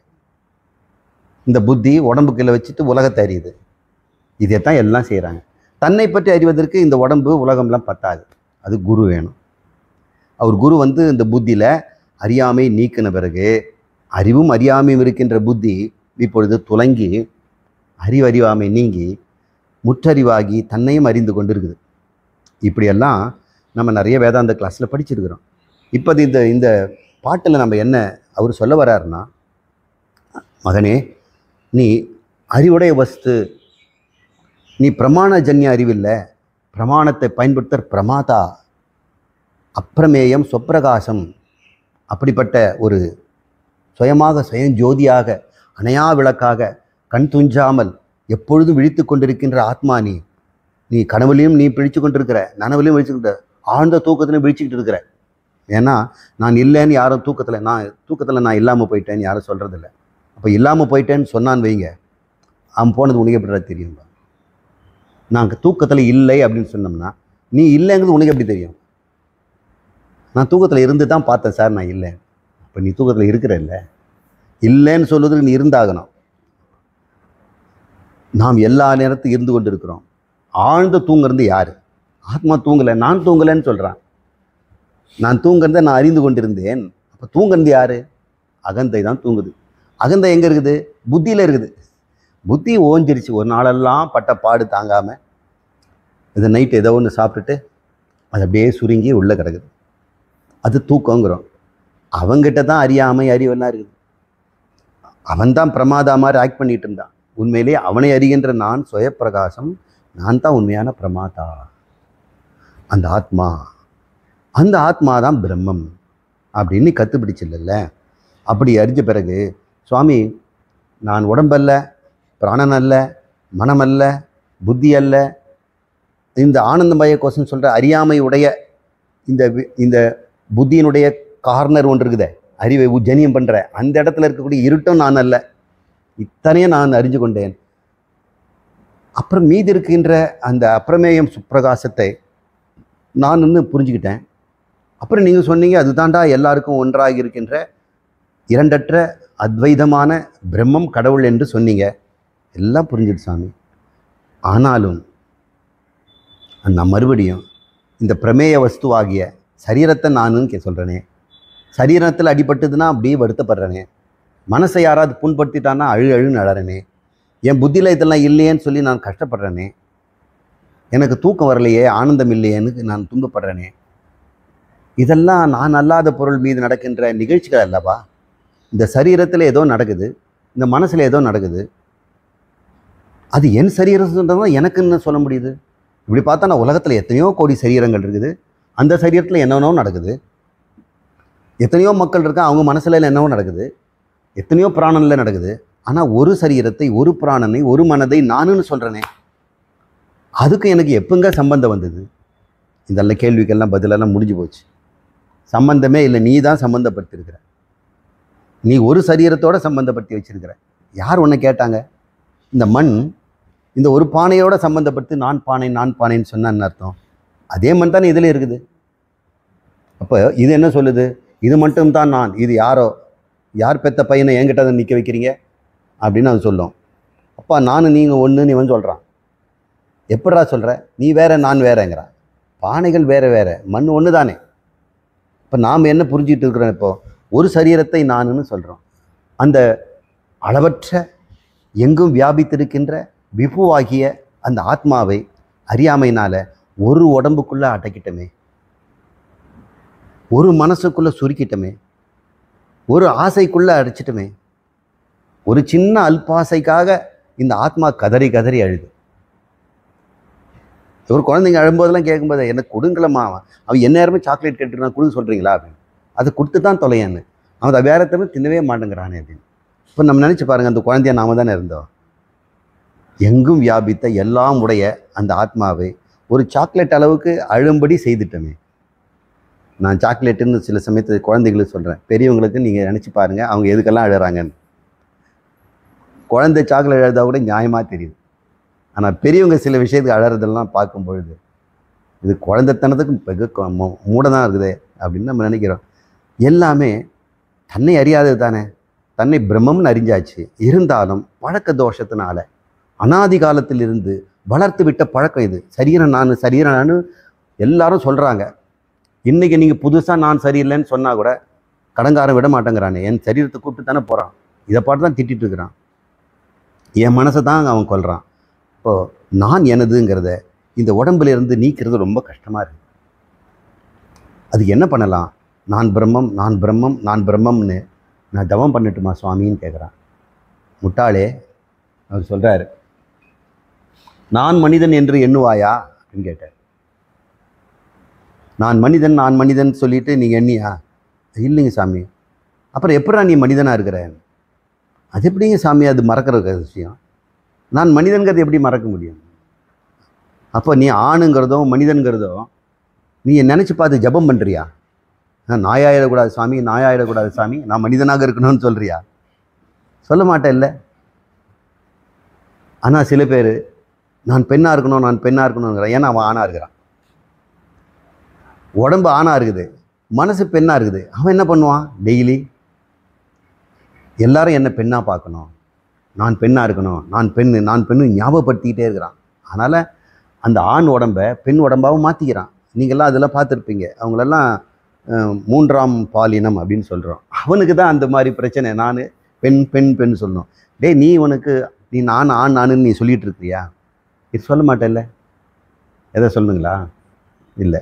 Speaker 2: இந்த புத்தி உடம்புக்குள்ள வச்சுட்டு உலகத்தை அறியுது, இதைத்தான் எல்லாம் செய்கிறாங்க. தன்னை பற்றி அறிவதற்கு இந்த உடம்பு உலகம்லாம் பத்தாது, அது குரு வேணும். அவர் குரு வந்து இந்த புத்தியில் அறியாமை நீக்கின பிறகு அறிவும் அறியாமையும் இருக்கின்ற புத்தி இப்பொழுது துலங்கி அறிவாமை நீங்கி முற்றறிவாகி தன்னையும் அறிந்து கொண்டு இருக்குது. இப்படியெல்லாம் நம்ம நிறைய வேதாந்த கிளாஸில் படிச்சிருக்கிறோம். இப்போ இந்த பாட்டில் நம்ம என்ன அவர் சொல்ல வர்றாருன்னா, மகனே நீ அறிவுடைய வஸ்து, நீ பிரமாணஜன்ய அறிவில்லை, பிரமாணத்தை பயன்படுத்த பிரமாதா, அப்பிரமேயம் சொப்பிரகாசம், அப்படிப்பட்ட ஒரு சுயமாக சுயஞ்சோதியாக அணையா விளக்காக கண் துஞ்சாமல் எப்பொழுதும் விழித்து கொண்டிருக்கின்ற ஆத்மா நீ. நீ கனவுலையும் நீ பிழிச்சு கொண்டிருக்கிற, நனவுலையும் விழிச்சுக்கிட்ட, ஆழ்ந்த தூக்கத்திலையும் விழிச்சுக்கிட்டு இருக்கிற. ஏன்னா நான் இல்லைன்னு யாரும் தூக்கத்தில் நான் இல்லாமல் போயிட்டேன்னு யாரும் சொல்கிறதில்ல. அப்போ இல்லாமல் போயிட்டேன்னு சொன்னான்னு வைங்க, அவன் போனது உனக்கு எப்படி தெரியும்? நாங்கள் தூக்கத்தில் இல்லை அப்படின்னு சொன்னோம்னா நீ இல்லைங்கிறது உனக்கு எப்படி தெரியும்? நான் தூக்கத்தில் இருந்து தான் பார்த்தேன் சார், நான் இல்லை. இப்போ நீ தூக்கத்தில் இருக்கிற இல்லை, இல்லைன்னு சொல்வதுக்கு நீ இருந்தாகணும். நாம் எல்லா நேரத்துக்கும் இருந்து கொண்டு இருக்கிறோம். ஆழ்ந்த தூங்குறது யார்? ஆத்மா தூங்கலை, நான் தூங்கலைன்னு சொல்கிறான். நான் தூங்குறத நான் அறிந்து கொண்டிருந்தேன். அப்போ தூங்குறது யார்? அகந்தை தான் தூங்குது. அகந்தை எங்கே இருக்குது? புத்தியில் இருக்குது. புத்தி ஓஞ்சிருச்சு, ஒரு நாளெல்லாம் பட்ட பாடு தாங்காமல் இது நைட்டு ஏதோ ஒன்று சாப்பிட்டுட்டு அது அப்படியே சுருங்கி உள்ளே கிடக்குது. அது தூக்கங்கிறோம். அவங்ககிட்ட தான் அறியாமை அறிவெல்லாம் இருக்குது. அவன் தான் பிரமாதா மாதிரி ஆக்ட் பண்ணிட்டு இருந்தான். உண்மையிலேயே அவனை அறிகின்ற நான் சுயப்பிரகாசம், நான் தான் உண்மையான பிரமாதா. அந்த ஆத்மா தான் பிரம்மம் அப்படின்னு கற்றுப்பிடிச்சில்ல. அப்படி அறிஞ்ச பிறகு சுவாமி நான் உடம்பல்ல, பிராணன் அல்ல, மனம் அல்ல, புத்தி அல்ல, இந்த ஆனந்தமய கோஷம் சொல்கிற அறியாமை உடைய இந்த புத்தியினுடைய கார்னர் ஒன்று இருக்குதே, அறிவை ஜனியம் பண்ணுற அந்த இடத்துல இருக்கக்கூடிய இருட்டும் நான் அல்ல, இத்தனையும் நான் அறிஞ்சு கொண்டேன். அப்புறம் மீதி இருக்கின்ற அந்த அப்பிரமேயம் சுப்பிரகாசத்தை நான் இன்னும் புரிஞ்சுக்கிட்டேன். அப்புறம் நீங்கள் சொன்னீங்க அதுதாண்டா எல்லாருக்கும் ஒன்றாக இருக்கின்ற இரண்டற்ற அத்வைதமான பிரம்மம் கடவுள் என்று சொன்னீங்க. எல்லாம் புரிஞ்சுது சாமி. ஆனாலும் நான் மறுபடியும் இந்த பிரமேய வஸ்துவாகிய சரீரத்தை நானுன்னு சொல்கிறேனே, சரீரத்தில் அடிபட்டுதுன்னா அப்படியே வருத்தப்படுறேனே, மனசை யாராவது புண்படுத்திட்டான்னா அழுன்னு அழறனே, என் புத்தியில் இதெல்லாம் இல்லையேன்னு சொல்லி நான் கஷ்டப்படுறேனே, எனக்கு தூக்கம் வரலையே, ஆனந்தம் இல்லையேன்னு நான் துன்பப்படுறேனே, இதெல்லாம் நான் அல்லாத பொருள் மீது நடக்கின்ற நிகழ்ச்சிகள் அல்லவா? இந்த சரீரத்தில் ஏதோ நடக்குது, இந்த மனசில் ஏதோ நடக்குது, அது என் சரீரம்ன்றதான் எனக்குன்னு சொல்ல முடியுது. இப்படி பார்த்தா நான் உலகத்தில் எத்தனையோ கோடி சரீரங்கள் இருக்குது, அந்த சரீரத்தில் என்னென்னோ நடக்குது. எத்தனையோ மக்கள் இருக்கான், அவங்க மனசில் என்னவோ நடக்குது, எத்தனையோ பிராணனில் நடக்குது. ஆனால் ஒரு சரீரத்தை, ஒரு பிராணனை, ஒரு மனதை நானுன்னு சொல்கிறேனே, அதுக்கு எனக்கு எப்போங்க சம்பந்தம் வந்தது? இதெல்லாம் கேள்விக்கெல்லாம் பதிலெல்லாம் முடிஞ்சு போச்சு. சம்பந்தமே இல்லை, நீ தான் சம்மந்தப்படுத்திருக்கிற. நீ ஒரு சரீரத்தோடு சம்மந்தப்படுத்தி வச்சிருக்கிற. யார் உன்னை கேட்டாங்க? இந்த மண் இந்த ஒரு பானையோட சம்மந்தப்படுத்தி நான் பானைன்னு சொன்னான்னு அர்த்தம். அதே மண் தானே இதில் இருக்குது. அப்போ இது என்ன சொல்லுது? இது மட்டும்தான் நான், இது யார் பெத்த பையனை என்கிட்ட தான் நிற்க வைக்கிறீங்க அப்படின்னு அது சொல்லும். அப்பா நானும் நீங்கள் ஒன்றுன்னு இவன் சொல்கிறான். எப்படா சொல்கிற? நீ வேற நான் வேறங்கிறான். பானைகள் வேறு வேறு, மண் ஒன்று தானே. இப்போ நாம் என்ன புரிஞ்சிட்டு இருக்கிறோம்? இப்போது ஒரு சரீரத்தை நானுன்னு சொல்கிறோம். அந்த அளவற்ற எங்கும் வியாபித்திருக்கின்ற விபுவாகிய அந்த ஆத்மாவை அறியாமையினால் ஒரு உடம்புக்குள்ளே அடக்கிட்டமே, ஒரு மனசுக்குள்ளே சுருக்கிட்டமே. ஒரு ஆசைக்குள்ளே அடிச்சிட்டுமே, ஒரு சின்ன அல்பாசைக்காக இந்த ஆத்மா கதறி கதறி அழுது. ஒரு குழந்தைங்க அழும்போதெல்லாம் கேட்கும்போது, எனக்கு கொடுங்களம்மா, அவன் என்ன நேரமே சாக்லேட் கேட்டுருக்கான், கொடுக்க சொல்கிறீங்களா அப்படின்னு. அதை கொடுத்து தான் தொலையான்னு. அவன் அதை வேற தவிர தின்னவே மாட்டேங்கிறானே அப்படின்னு. இப்போ நம்ம நினச்சி பாருங்கள், அந்த குழந்தைய நாம தானே இருந்தோம். எங்கும் வியாபித்த எல்லாம் உடைய அந்த ஆத்மாவை ஒரு சாக்லேட் அளவுக்கு அழும்படி செய்துட்டோமே. நான் சாக்லேட்டுன்னு சில சமயத்தில் குழந்தைகளுக்கு சொல்கிறேன், பெரியவங்களுக்கு நீங்கள் நினச்சி பாருங்கள் அவங்க எதுக்கெல்லாம் அழுகிறாங்கன்னு. குழந்தை சாக்லேட் அழுதா கூட நியாயமாக தெரியுது. ஆனால் பெரியவங்க சில விஷயத்துக்கு அழறதெல்லாம் பார்க்கும் பொழுது இது குழந்தைத்தனத்துக்கும் வெகு மூட தான் இருக்குது அப்படின்னு நம்ம நினைக்கிறோம். எல்லாமே தன்னை அறியாதது தானே. தன்னை பிரம்மம்னு அறிஞ்சாச்சு. இருந்தாலும் பழக்க தோஷத்தினால அனாதி காலத்திலிருந்து வளர்த்து விட்ட பழக்கம் இது. சரீரம் நான் எல்லாரும் சொல்கிறாங்க. இன்றைக்கி நீங்கள் புதுசாக நான் சரியில்லைன்னு சொன்னால் கூட கடங்காரம் விட மாட்டேங்கிறானே. என் சரீரத்தை கூப்பிட்டு தானே போகிறான். இதை பாட்டு தான் திட்டிகிட்டு இருக்கிறான். என் மனசை தான் அவன் கொல்றான். இப்போது நான் எனதுங்கிறத இந்த உடம்புலேருந்து நீக்கிறது ரொம்ப கஷ்டமாக இருக்குது. அதுக்கு என்ன பண்ணலாம்? நான் பிரம்மம், நான் பிரம்மம், நான் பிரம்மம்னு நான் தவம் பண்ணட்டுமா சுவாமின்னு கேட்குறான். முட்டாளே, அவர் சொல்கிறார், நான் மனிதன் என்று எண்ணுவாயா அப்படின்னு கேட்டார். நான் மனிதன் சொல்லிட்டு நீங்கள் எண்ணியா? இல்லைங்க சாமி. அப்புறம் எப்படா நீ மனிதனாக இருக்கிற? அது எப்படிங்க சாமி அது மறக்கிற விஷயம்? நான் மனிதன்கிறது எப்படி மறக்க முடியும்? அப்போ நீ ஆணுங்கிறதோ மனிதன்கிறதோ நீ நினச்சி பார்த்து ஜபம் பண்ணுறியா? நாயாயிடக்கூடாது சாமி, நாயாயிடக்கூடாது சாமி, நான் மனிதனாக இருக்கணும்னு சொல்கிறியா? சொல்ல மாட்டேன் இல்லை. ஆனால் சில பேர் நான் பெண்ணாக இருக்கணுங்கிறான். ஏன்னா அவன் ஆணாக இருக்கிறான். உடம்பு ஆணாக இருக்குது, மனசு பெண்ணாக இருக்குது. அவன் என்ன பண்ணுவான்? டெய்லி எல்லாரும் என்ன பெண்ணாக பார்க்கணும், நான் பெண்ணாக இருக்கணும், நான் பெண்ணு ஞாபகப்படுத்திக்கிட்டே இருக்கிறான். அதனால் அந்த ஆண் உடம்பை பெண் உடம்பாகவும் மாற்றிக்கிறான். நீங்கள்லாம் அதெல்லாம் பார்த்துருப்பீங்க. அவங்களெல்லாம் மூன்றாம் பாலினம் அப்படின்னு சொல்கிறோம். அவனுக்கு தான் அந்த மாதிரி பிரச்சனை. நான் பெண் சொல்லணும். நீ நானுன்னு நீ சொல்லிகிட்டு இருக்கிறியா? இது சொல்ல மாட்டேல்ல. எதை சொல்லணுங்களா? இல்லை.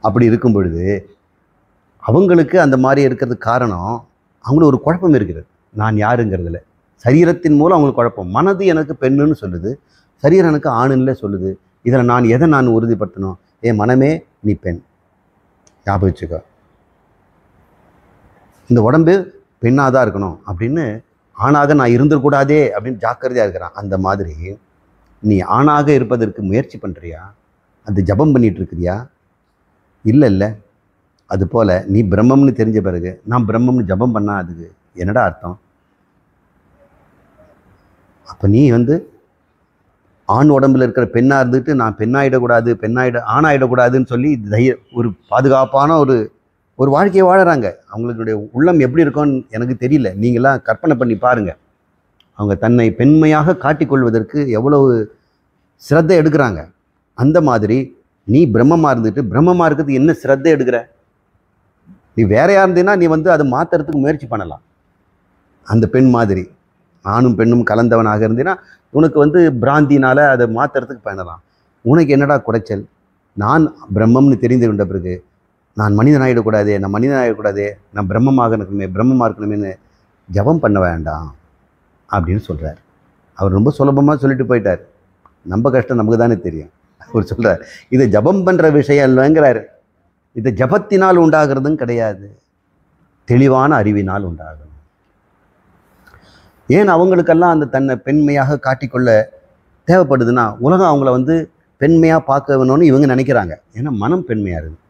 Speaker 2: அப்படி இருக்கும் பொழுது அவங்களுக்கு அந்த மாதிரி இருக்கிறதுக்கு காரணம் அவங்களுக்கு ஒரு குழப்பம் இருக்கிறது. நான் யாருங்கிறதுல சரீரத்தின் மூலம் அவங்களுக்கு குழப்பம். மனது எனக்கு பெண்ணுன்னு சொல்லுது, சரீரம் எனக்கு ஆணுன்னு சொல்லுது. இதில் நான் உறுதிப்படுத்தணும்? என் மனமே நீ பெண், ஞாபகம் வச்சுக்கோ. இந்த உடம்பு பெண்ணாக தான் இருக்கணும் அப்படின்னு ஆணாக நான் இருந்துக்கூடாதே அப்படின்னு ஜாக்கிரதையாக இருக்கிறான். அந்த மாதிரி நீ ஆணாக இருப்பதற்கு முயற்சி பண்ணுறியா? அது ஜபம் பண்ணிகிட்டு இருக்கிறியா? இல்லை. அதுபோல் நீ பிரம்மம்னு தெரிஞ்ச பிறகு நான் பிரம்மம்னு ஜபம் பண்ணால் அதுக்கு என்னடா அர்த்தம்? அப்போ நீ ஆண் உடம்பில் இருக்கிற பெண்ணாக இருந்துட்டு நான் ஆணாயிடக்கூடாதுன்னு சொல்லி ஒரு பாதுகாப்பான ஒரு வாழ்க்கையை வாழறாங்க. அவங்களுடைய உள்ளம் எப்படி இருக்கும்னு எனக்கு தெரியல. நீங்களாம் கற்பனை பண்ணி பாருங்கள். அவங்க தன்னை பெண்மையாக காட்டிக்கொள்வதற்கு எவ்வளவு சிரத்தை எடுக்கிறாங்க. அந்த மாதிரி நீ பிரம்மமாக இருந்துட்டு பிரம்மமாக இருக்கிறது என்ன சிரத்தை எடுக்கிற? நீ வேறையாக இருந்தீன்னா நீ அதை மாற்றுறதுக்கு முயற்சி பண்ணலாம். அந்த பெண் மாதிரி ஆணும் பெண்ணும் கலந்தவனாக இருந்தீன்னா உனக்கு பிராந்தினால் அதை மாற்றுறதுக்கு பண்ணலாம். உனக்கு என்னடா குறைச்சல்? நான் பிரம்மம்னு தெரிந்து கொண்ட பிறகு நான் மனிதனாகிடக்கூடாதே, நான் பிரம்மமாக இருக்கணுமேன்னு ஜபம் பண்ண வேண்டாம் அப்படின்னு சொல்கிறார். அவர் ரொம்ப சுலபமாக சொல்லிட்டு போயிட்டார். நம்ம கஷ்டம் நமக்கு தானே தெரியும். அவர் சொல்கிறார், இதை ஜபம் பண்ணுற விஷயம் இல்லைங்கிறார். இதை ஜபத்தினால் உண்டாகிறதும் கிடையாது, தெளிவான அறிவினால் உண்டாகணும். ஏன் அவங்களுக்கெல்லாம் அந்த தன்னை பெண்மையாக காட்டிக்கொள்ள தேவைப்படுதுன்னா உலகம் அவங்கள பெண்மையாக பார்க்க வேணும்னு இவங்க நினைக்கிறாங்க. ஏன்னா மனம் பெண்மையாக இருக்குது.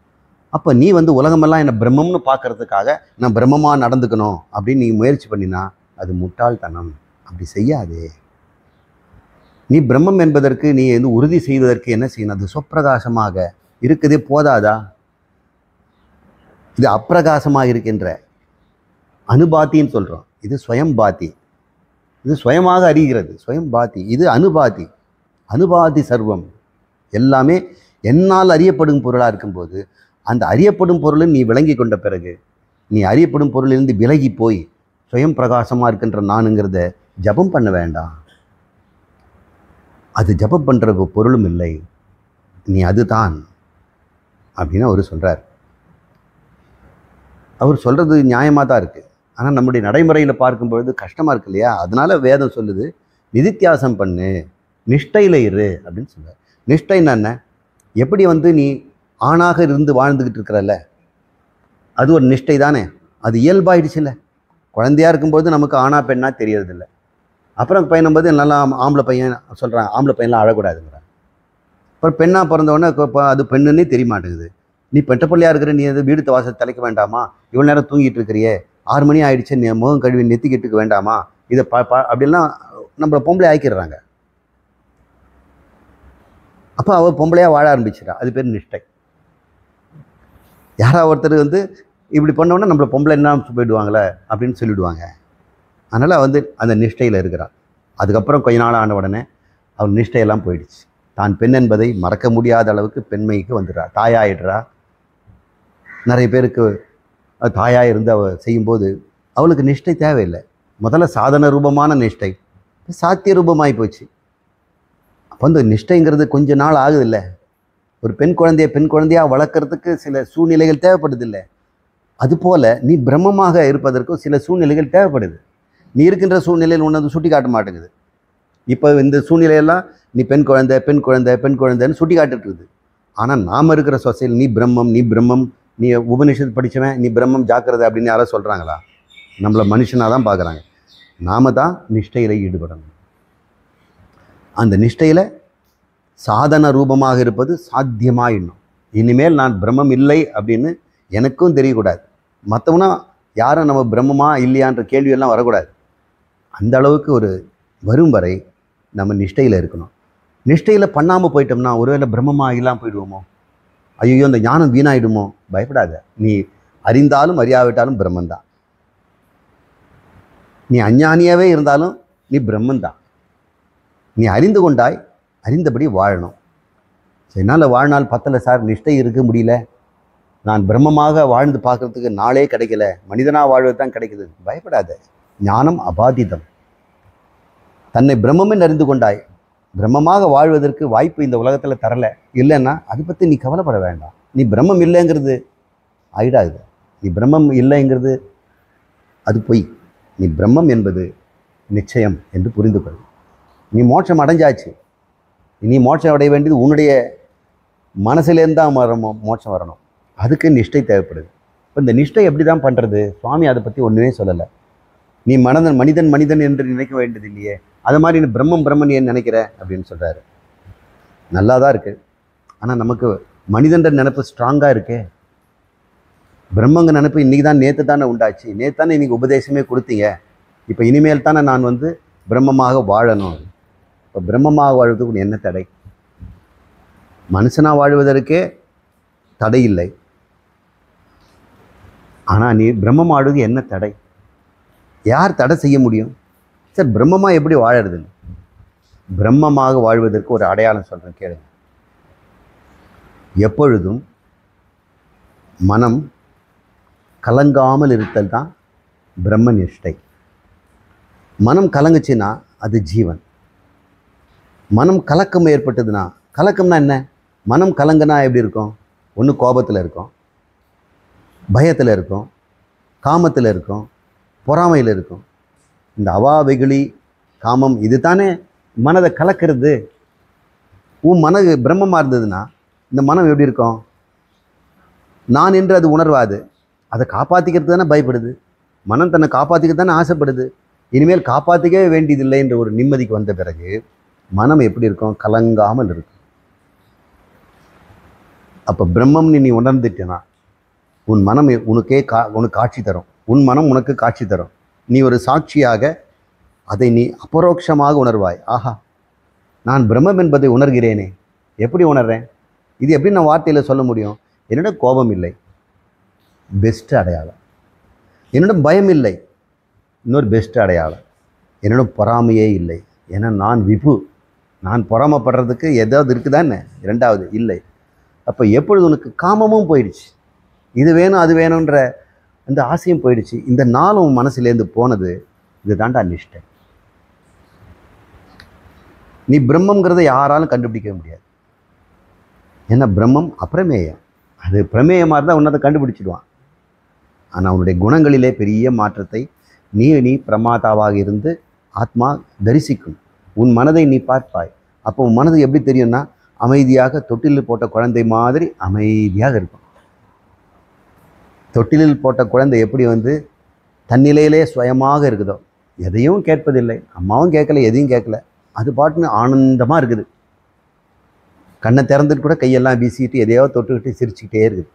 Speaker 2: அப்போ நீ உலகமெல்லாம் என்னை பிரம்மம்னு பார்க்கறதுக்காக நான் பிரம்மமாக நடந்துக்கணும் அப்படின்னு நீ முயற்சி பண்ணினா அது முட்டாள்தனம். அப்படி செய்யாதே. நீ பிரம்மம் என்பதற்கு நீ உறுதி செய்வதற்கு என்ன செய்யணும்? அது சொப்பிரகாசமாக இருக்குதே போதாதா? இது அப்பிரகாசமாக இருக்கின்ற அனுபாத்தின்னு சொல்கிறோம். இது ஸ்வயம்பாத்தி. இது சுயமாக அறிகிறது, ஸ்வயம்பாத்தி. இது அனுபாதி சர்வம். எல்லாமே என்னால் அறியப்படும் பொருளாக இருக்கும்போது அந்த அறியப்படும் பொருளை நீ விளங்கி கொண்ட பிறகு நீ அறியப்படும் பொருளிலிருந்து விலகி போய் சுயம் பிரகாசமாக இருக்கின்ற நானுங்கிறத ஜபம் பண்ண வேண்டாம். அது ஜபம் பண்ணுற பொருளும் இல்லை, நீ அதுதான் அப்படின்னு அவர் சொல்கிறார். அவர் சொல்கிறது நியாயமாக தான் இருக்குது. ஆனால் நம்முடைய நடைமுறையில் பார்க்கும்பொழுது கஷ்டமாக இருக்கு இல்லையா? அதனால வேதம் சொல்லுது நிதித்தியாசம் பண்ணு, நிஷ்டையில் இரு அப்படின்னு சொல்லுவார். நிஷ்டைன்னா என்ன? எப்படி நீ ஆணாக இருந்து வாழ்ந்துக்கிட்டு இருக்கிறல்ல, அது ஒரு நிஷ்டை தானே. அது இயல்பாயிடுச்சுல்ல. குழந்தையாக இருக்கும்போது நமக்கு ஆணா பெண்ணா தெரியறதில்ல. அப்புறம் பையனும்போது நல்லா ஆம்பளை பையன் சொல்கிறாங்க, ஆம்பளை பையன்லாம் அழக்கூடாதுங்கிறாங்க. அப்புறம் பெண்ணாக பிறந்தவொடனே இப்போ அது பெண்ணுன்னே தெரிய மாட்டேங்குது. நீ பெட்ட பிள்ளையாக இருக்கிற, நீ எது வீடு வாசல் தலைக்க வேண்டாமா? இவ்வளோ நேரம் தூங்கிட்டு இருக்கிறியே, 6 மணி ஆகிடுச்சு, நீ முகம் கழுவி நெத்திக்கிட்டுக்க வேண்டாமா? இதை அப்படிலாம் நம்மளை பொம்பளை ஆக்கிடுறாங்க. அப்போ அவள் பொம்பளையாக வாழ ஆரம்பிச்சிடா. அது பேர் நிஷ்டை. யாராவது ஒருத்தர் இப்படி பண்ணோன்னா நம்மளை பொம்பளை என்ன போயிடுவாங்களே அப்படின்னு சொல்லிவிடுவாங்க. அதனால் அந்த நிஷ்டையில் இருக்கிறாள். அதுக்கப்புறம் கொஞ்ச நாள் ஆன உடனே அவள் நிஷ்டையெல்லாம் போயிடுச்சு. தான் பெண் என்பதை மறக்க முடியாத அளவுக்கு பெண்மைக்கு வந்துடுறா, தாயாயிடுறா. நிறைய பேருக்கு தாயாக இருந்து அவள் செய்யும்போது அவளுக்கு நிஷ்டை தேவையில்லை. முதல்ல சாதன ரூபமான நிஷ்டை சாத்திய ரூபமாகி போச்சு. அப்போ நிஷ்டைங்கிறது கொஞ்ச நாள் ஆகுது இல்லை. ஒரு பெண் குழந்தையாக வளர்க்குறதுக்கு சில சூழ்நிலைகள் தேவைப்படுது இல்லை. அதுபோல் நீ பிரம்மமாக இருப்பதற்கும் சில சூழ்நிலைகள் தேவைப்படுது. நீ இருக்கின்ற சூழ்நிலையில் ஒன்று சுட்டி காட்ட மாட்டேங்குது. இப்போ இந்த சூழ்நிலையெல்லாம் நீ பெண் குழந்தைன்னு சுட்டி காட்டுட்டு இருக்குது. ஆனால் நாம் இருக்கிற சொசைட்டியில் நீ பிரம்மம், நீ உபநிஷத்து படித்தவன், நீ பிரம்மம் ஜாக்கிரதை அப்படின்னு யாராவது சொல்கிறாங்களா? நம்மளை மனுஷனாக தான் பார்க்குறாங்க. நாம் தான் நிஷ்டையில் ஈடுபடணும். அந்த நிஷ்டையில் சாதன ரூபமாக இருப்பது சாத்தியமாயிடணும். இனிமேல் நான் பிரம்மம் இல்லை அப்படின்னு எனக்கும் தெரியக்கூடாது. மற்றவனா யாரும் நம்ம பிரம்மமா இல்லையான்ற கேள்வியெல்லாம் வரக்கூடாது. அந்த அளவுக்கு ஒரு வரும் வரை நம்ம நிஷ்டையில் இருக்கணும். நிஷ்டையில் பண்ணாமல் போயிட்டோம்னா ஒருவேளை பிரம்மமாக இல்லாமல் போயிடுவோமோ, ஐயோ அந்த ஞானம் வீணாயிடுமோ? பயப்படாத. நீ அறிந்தாலும் அறியாவிட்டாலும் பிரம்மந்தான். நீ அஞ்ஞானியாகவே இருந்தாலும் நீ பிரம்மந்தான். நீ அறிந்து கொண்டாய், அறிந்தபடி வாழணும். என்னால் வாழ்நாள் பத்தலை சார், நிஷ்டை இருக்க முடியல, நான் பிரம்மமாக வாழ்ந்து பார்க்குறதுக்கு நாளே கிடைக்கல, மனிதனாக வாழ்வது தான் கிடைக்குது. பயப்படாத. ஞானம் அபாதிதம். தன்னை பிரம்மமே அறிந்து கொண்டாய், பிரம்மமாக வாழ்வதற்கு வாய்ப்பு இந்த உலகத்தில் தரலை. இல்லைன்னா அதை பற்றி நீ கவலைப்பட வேண்டாம். நீ பிரம்மம் இல்லைங்கிறது ஆயிடாது. நீ பிரம்மம் இல்லைங்கிறது அது பொய். நீ பிரம்மம் என்பது நிச்சயம் என்று புரிந்து கொள். நீ மோட்சம் அடைஞ்சாச்சு. நீ மோட்சம் அடைய வேண்டியது உன்னுடைய மனசுலேருந்து தான் மோட்சம் வரணும். அதுக்கு நிஷ்டை தேவைப்படுது. இப்போ இந்த நிஷ்டை எப்படி தான் பண்ணுறது? சுவாமி அதை பற்றி ஒன்றுமே சொல்லலை. நீ மனிதன் என்று நினைக்க வேண்டியது இல்லையே, அது மாதிரி நீ பிரம்மன் ஏன் நினைக்கிற அப்படின்னு சொல்கிறாரு. நல்லா தான் இருக்குது. ஆனால் நமக்கு மனிதன்ற நினைப்பு ஸ்ட்ராங்காக இருக்கே. பிரம்மங்க நினைப்பு இன்றைக்கி தான், நேற்று தானே உண்டாச்சு. நேற்று தானே இன்றைக்கி உபதேசமே கொடுத்தீங்க. இப்போ இனிமேல் தானே நான் பிரம்மமாக வாழணும். இப்போ பிரம்மமாக வாழ்வதற்கு என்ன தடை? மனுஷனாக வாழ்வதற்கே தடை இல்லை. ஆனால் நீ பிரம்மம் வாழ்வது என்ன தடை? யார் தடை செய்ய முடியும்? சார் பிரம்மமாக எப்படி வாழறது? பிரம்மமாக வாழ்வதற்கு ஒரு அடையாளம் சொல்கிறேன் கேளுங்க. எப்பொழுதும் மனம் கலங்காமல் இருத்தல் தான் பிரம்ம நிஷ்டை. மனம் கலங்குச்சுன்னா அது ஜீவன். மனம் கலக்கம் ஏற்பட்டதுன்னா, கலக்கம்னா என்ன? மனம் கலங்குனா எப்படி இருக்கும்? ஒன்று கோபத்தில் இருக்கும், பயத்தில் இருக்கும், காமத்தில் இருக்கும், பொறாமையில் இருக்கும். இந்த அவாவெகுளி காமம் இது தானே மனதை கலக்கிறது. உன் மனது பிரம்மமாக இருந்ததுன்னா இந்த மனம் எப்படி இருக்கும்? நான் என்று அது உணர்வாது. அதை காப்பாற்றிக்கிறது தானே பயப்படுது. மனம் தன்னை காப்பாற்றிக்க தானே ஆசைப்படுது. இனிமேல் காப்பாற்றிக்கவே வேண்டியதில்லை என்ற ஒரு நிம்மதிக்கு வந்த பிறகு மனம் எப்படி இருக்கும்? கலங்காமல் இருக்கும். அப்போ பிரம்மம்னு நீ உணர்ந்துட்டேன்னா உன் மனம் உனக்கு காட்சி தரும். உன் மனம் உனக்கு காட்சி தரும். நீ ஒரு சாட்சியாக அதை நீ அபரோக்ஷமாக உணர்வாய். ஆஹா, நான் பிரம்மம் என்பதை உணர்கிறேனே. எப்படி உணர்றேன்? இது எப்படி நான் வார்த்தையில் சொல்ல முடியும்? என்னிடம் கோபம் இல்லை, பெஸ்ட்டு அடையாளம். என்னிடம் பயம் இல்லை, இன்னொரு பெஸ்ட்டு அடையாளம். என்னிடம் பொறாமையே இல்லை, ஏன்னா நான் விபு. நான் பொறாமப்படுறதுக்கு ஏதாவது இருக்குதானே? இரண்டாவது இல்லை. அப்போ எப்பொழுது உனக்கு காமமும் போயிடுச்சு, இது வேணும் அது வேணுன்ற அந்த ஆசையும் போயிடுச்சு, இந்த நாளும் மனசுலேருந்து போனது, இது தாண்டா நிஷ்டை. நீ பிரம்மங்கிறத யாராலும் கண்டுபிடிக்க முடியாது. ஏன்னா பிரம்மம் அப்பிரமேயம். அது பிரமேயமாக இருந்தால் உன்னதை கண்டுபிடிச்சிடுவான். ஆனால் அவனுடைய குணங்களிலே பெரிய மாற்றத்தை நீ பிரமாதாவாக இருந்து ஆத்மா தரிசிக்கும். உன் மனதை நீ பார்ப்பாய். அப்போ உன் மனது எப்படி தெரியும்னா அமைதியாக தொட்டிலில் போட்ட குழந்தை மாதிரி அமைதியாக இருக்கும். தொட்டிலில் போட்ட குழந்தை எப்படி தன்னிலையிலே சுயமாக இருக்குதோ, எதையும் கேட்பதில்லை, அம்மாவும் கேட்கல, எதையும் கேட்கல, அது பாட்டுன்னு ஆனந்தமாக இருக்குது. கண்ணை திறந்துட்டு கூட கையெல்லாம் வீசிக்கிட்டு எதையோ தொட்டுக்கிட்டு சிரிச்சுக்கிட்டே இருக்குது.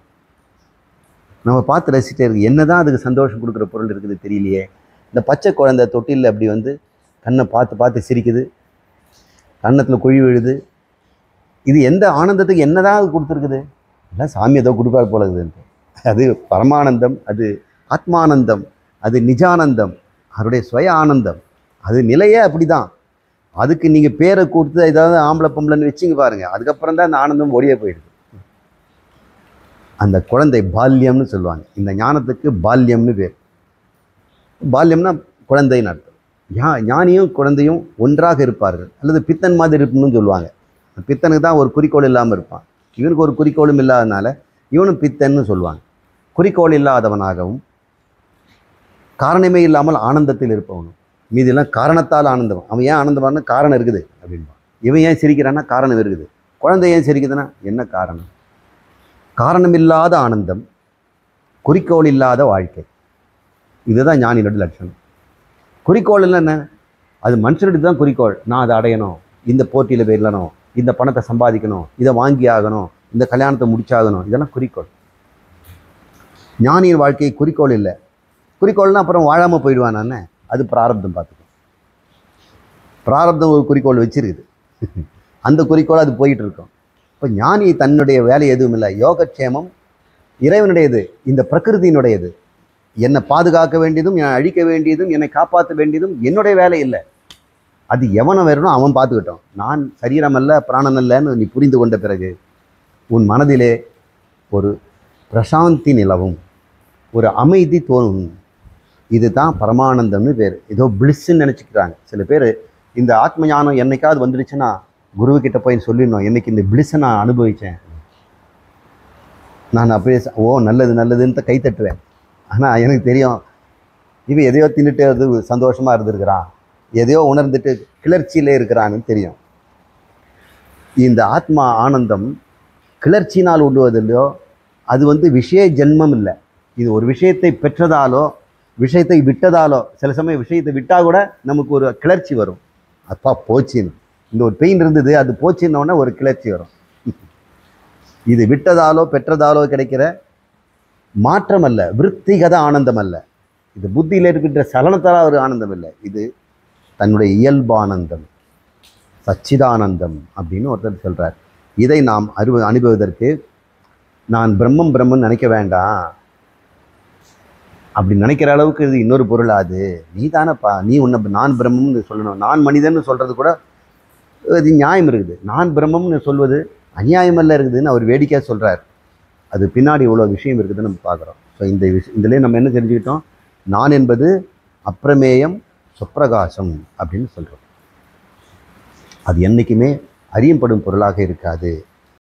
Speaker 2: நம்ம பார்த்து ரசிக்கிட்டே இருக்குது. என்ன தான் அதுக்கு சந்தோஷம் கொடுக்குற பொருள் இருக்குது தெரியலையே. இந்த பச்சை குழந்தை தொட்டிலில் அப்படி கண்ணை பார்த்து பார்த்து சிரிக்குது, கன்னத்தில் குழி விழுது. இது எந்த ஆனந்தத்துக்கு என்ன தான் அது கொடுத்துருக்குது? இல்லை சாமி ஏதோ கொடுப்பார் போல இருக்குதுன்ட்டு. அது பரமானந்தம், அது ஆத்மானந்தம், அது நிஜானந்தம், அவருடைய சுய ஆனந்தம். அது நிலையே அப்படி தான். அதுக்கு நீங்கள் பேரை கொடுத்து ஏதாவது ஆம்பளை பொம்பளைன்னு வச்சுங்க பாருங்கள், அதுக்கப்புறம் தான் அந்த ஆனந்தம் ஒடியே போயிடுது. அந்த குழந்தை பால்யம்னு சொல்லுவாங்க. இந்த ஞானத்துக்கு பால்யம்னு பேர். பால்யம்னா குழந்தைன்னு அர்த்தம். ஞானியும் குழந்தையும் ஒன்றாக இருப்பார்கள், அல்லது பித்தன் மாதிரி இருப்பணும்னு சொல்லுவாங்க. பித்தனுக்கு தான் ஒரு குறிக்கோள் இல்லாமல் இருப்பான். இவனுக்கு ஒரு குறிக்கோளும் இல்லாதனால இவனும் பித்தன்னு சொல்லுவாங்க. குறிக்கோள் இல்லாதவனாகவும் காரணமே இல்லாமல் ஆனந்தத்தில் இருப்பவனும். மீதெல்லாம் காரணத்தால் ஆனந்தம். அவன் ஏன் ஆனந்தமானா காரணம் இருக்குது அப்படின்பான். இவன் ஏன் சிரிக்கிறான்னா காரணம் இருக்குது. குழந்தை ஏன் சிரிக்குதுன்னா என்ன காரணம்? காரணமில்லாத ஆனந்தம், குறிக்கோள் இல்லாத வாழ்க்கை. இதுதான் ஞானியோட லட்சணம். குறிக்கோள் என்ன? அது மனுஷனுக்கு தான் குறிக்கோள். நான் அதை அடையணும், இந்த போட்டியில் போயிடணும், இந்த பணத்தை சம்பாதிக்கணும், இதை வாங்கி ஆகணும், இந்த கல்யாணத்தை முடிச்சாகணும், இதெல்லாம் குறிக்கோள். ஞானியின் வாழ்க்கை குறிக்கோள் இல்லை. குறிக்கோள்னா அப்புறம் வாழாமல் போயிடுவான். நான் அது பிராரப்தம். பார்த்துக்கணும். பிராரப்தம் ஒரு குறிக்கோள் வச்சிருக்குது. அந்த குறிக்கோள் அது போயிட்டு இருக்கும். இப்போ ஞானி தன்னுடைய வேலை எதுவும் இல்லை. யோகக்ஷேமம் இறைவனுடையது, இந்த பிரகிருதியினுடையது. என்னை பாதுகாக்க வேண்டியதும், என்னை அழிக்க வேண்டியதும், என்னை காப்பாற்ற வேண்டியதும் என்னுடைய வேலை இல்லை. அது எவனை வரணும் அவன் பார்த்துக்கிட்டோம். நான் சரீரம் அல்ல, பிராணன் அல்லன்னு நீ புரிந்து கொண்ட பிறகு உன் மனதிலே ஒரு பிரசாந்தி நிலவும், ஒரு அமைதி தோணும். இதுதான் பரமானந்தம்னு பேர். ஏதோ பிளிஸ்ன்னு நினச்சிக்கிறாங்க சில பேர். இந்த ஆத்ம ஞானம் என்னைக்காவது வந்துடுச்சுன்னா குருவுக்கிட்ட போய் சொல்லிடணும், என்னைக்கு இந்த பிளிஸை நான் அனுபவித்தேன். நான் அப்படியே நல்லது நல்லதுன்னு கை தட்டுவேன். ஆனால் எனக்கு தெரியும் இவன் எதையோ தின்னுட்டு அது சந்தோஷமாக இருந்திருக்கிறான், எதையோ உணர்ந்துட்டு கிளர்ச்சியிலே இருக்கிறான்னு தெரியும். இந்த ஆத்மா ஆனந்தம் கிளர்ச்சினால் உண்டுவதில்லையோ, அது விஷய ஜென்மம் இல்லை. இது ஒரு விஷயத்தை பெற்றதாலோ விஷயத்தை விட்டதாலோ, சில சமயம் விஷயத்தை விட்டால் கூட நமக்கு ஒரு கிளர்ச்சி வரும். அப்பா போச்சின்னு, இந்த ஒரு பெயின் இருந்தது அது போச்சுன்னொன்னே ஒரு கிளர்ச்சி வரும். இது விட்டதாலோ பெற்றதாலோ கிடைக்கிற மாற்றம் அல்ல, விருத்திகத ஆனந்தம் அல்ல. இது புத்தியில் இருக்கின்ற சலனத்தால் ஒரு ஆனந்தம் இல்லை. இது தன்னுடைய இயல்பானந்தம், சச்சிதானந்தம் அப்படின்னு ஒருத்தர் சொல்கிறார். இதை நாம் அனுபவிப்பதற்கு நான் பிரம்மன் நினைக்க வேண்டாம். அப்படி நினைக்கிற அளவுக்கு இது இன்னொரு பொருளாது. நீ தானப்பா, நீ உன்னை நான் பிரம்மம்னு சொல்லணும். நான் மனிதன்னு சொல்கிறது கூட அது நியாயம் இருக்குது. நான் பிரம்மம்னு சொல்வது அநியாயமெல்லாம் இருக்குதுன்னு அவர் வேடிக்கையாக சொல்கிறார். அது பின்னாடி இவ்வளோ விஷயம் இருக்குதுன்னு நம்ம பார்க்குறோம். ஸோ இந்த இதுலேயே நம்ம என்ன தெரிஞ்சுக்கிட்டோம்? நான் என்பது அப்பிரமேயம் சுப்பிரகாசம் அப்படின்னு சொல்கிறோம். அது என்றைக்குமே அறியப்படும் பொருளாக இருக்காது.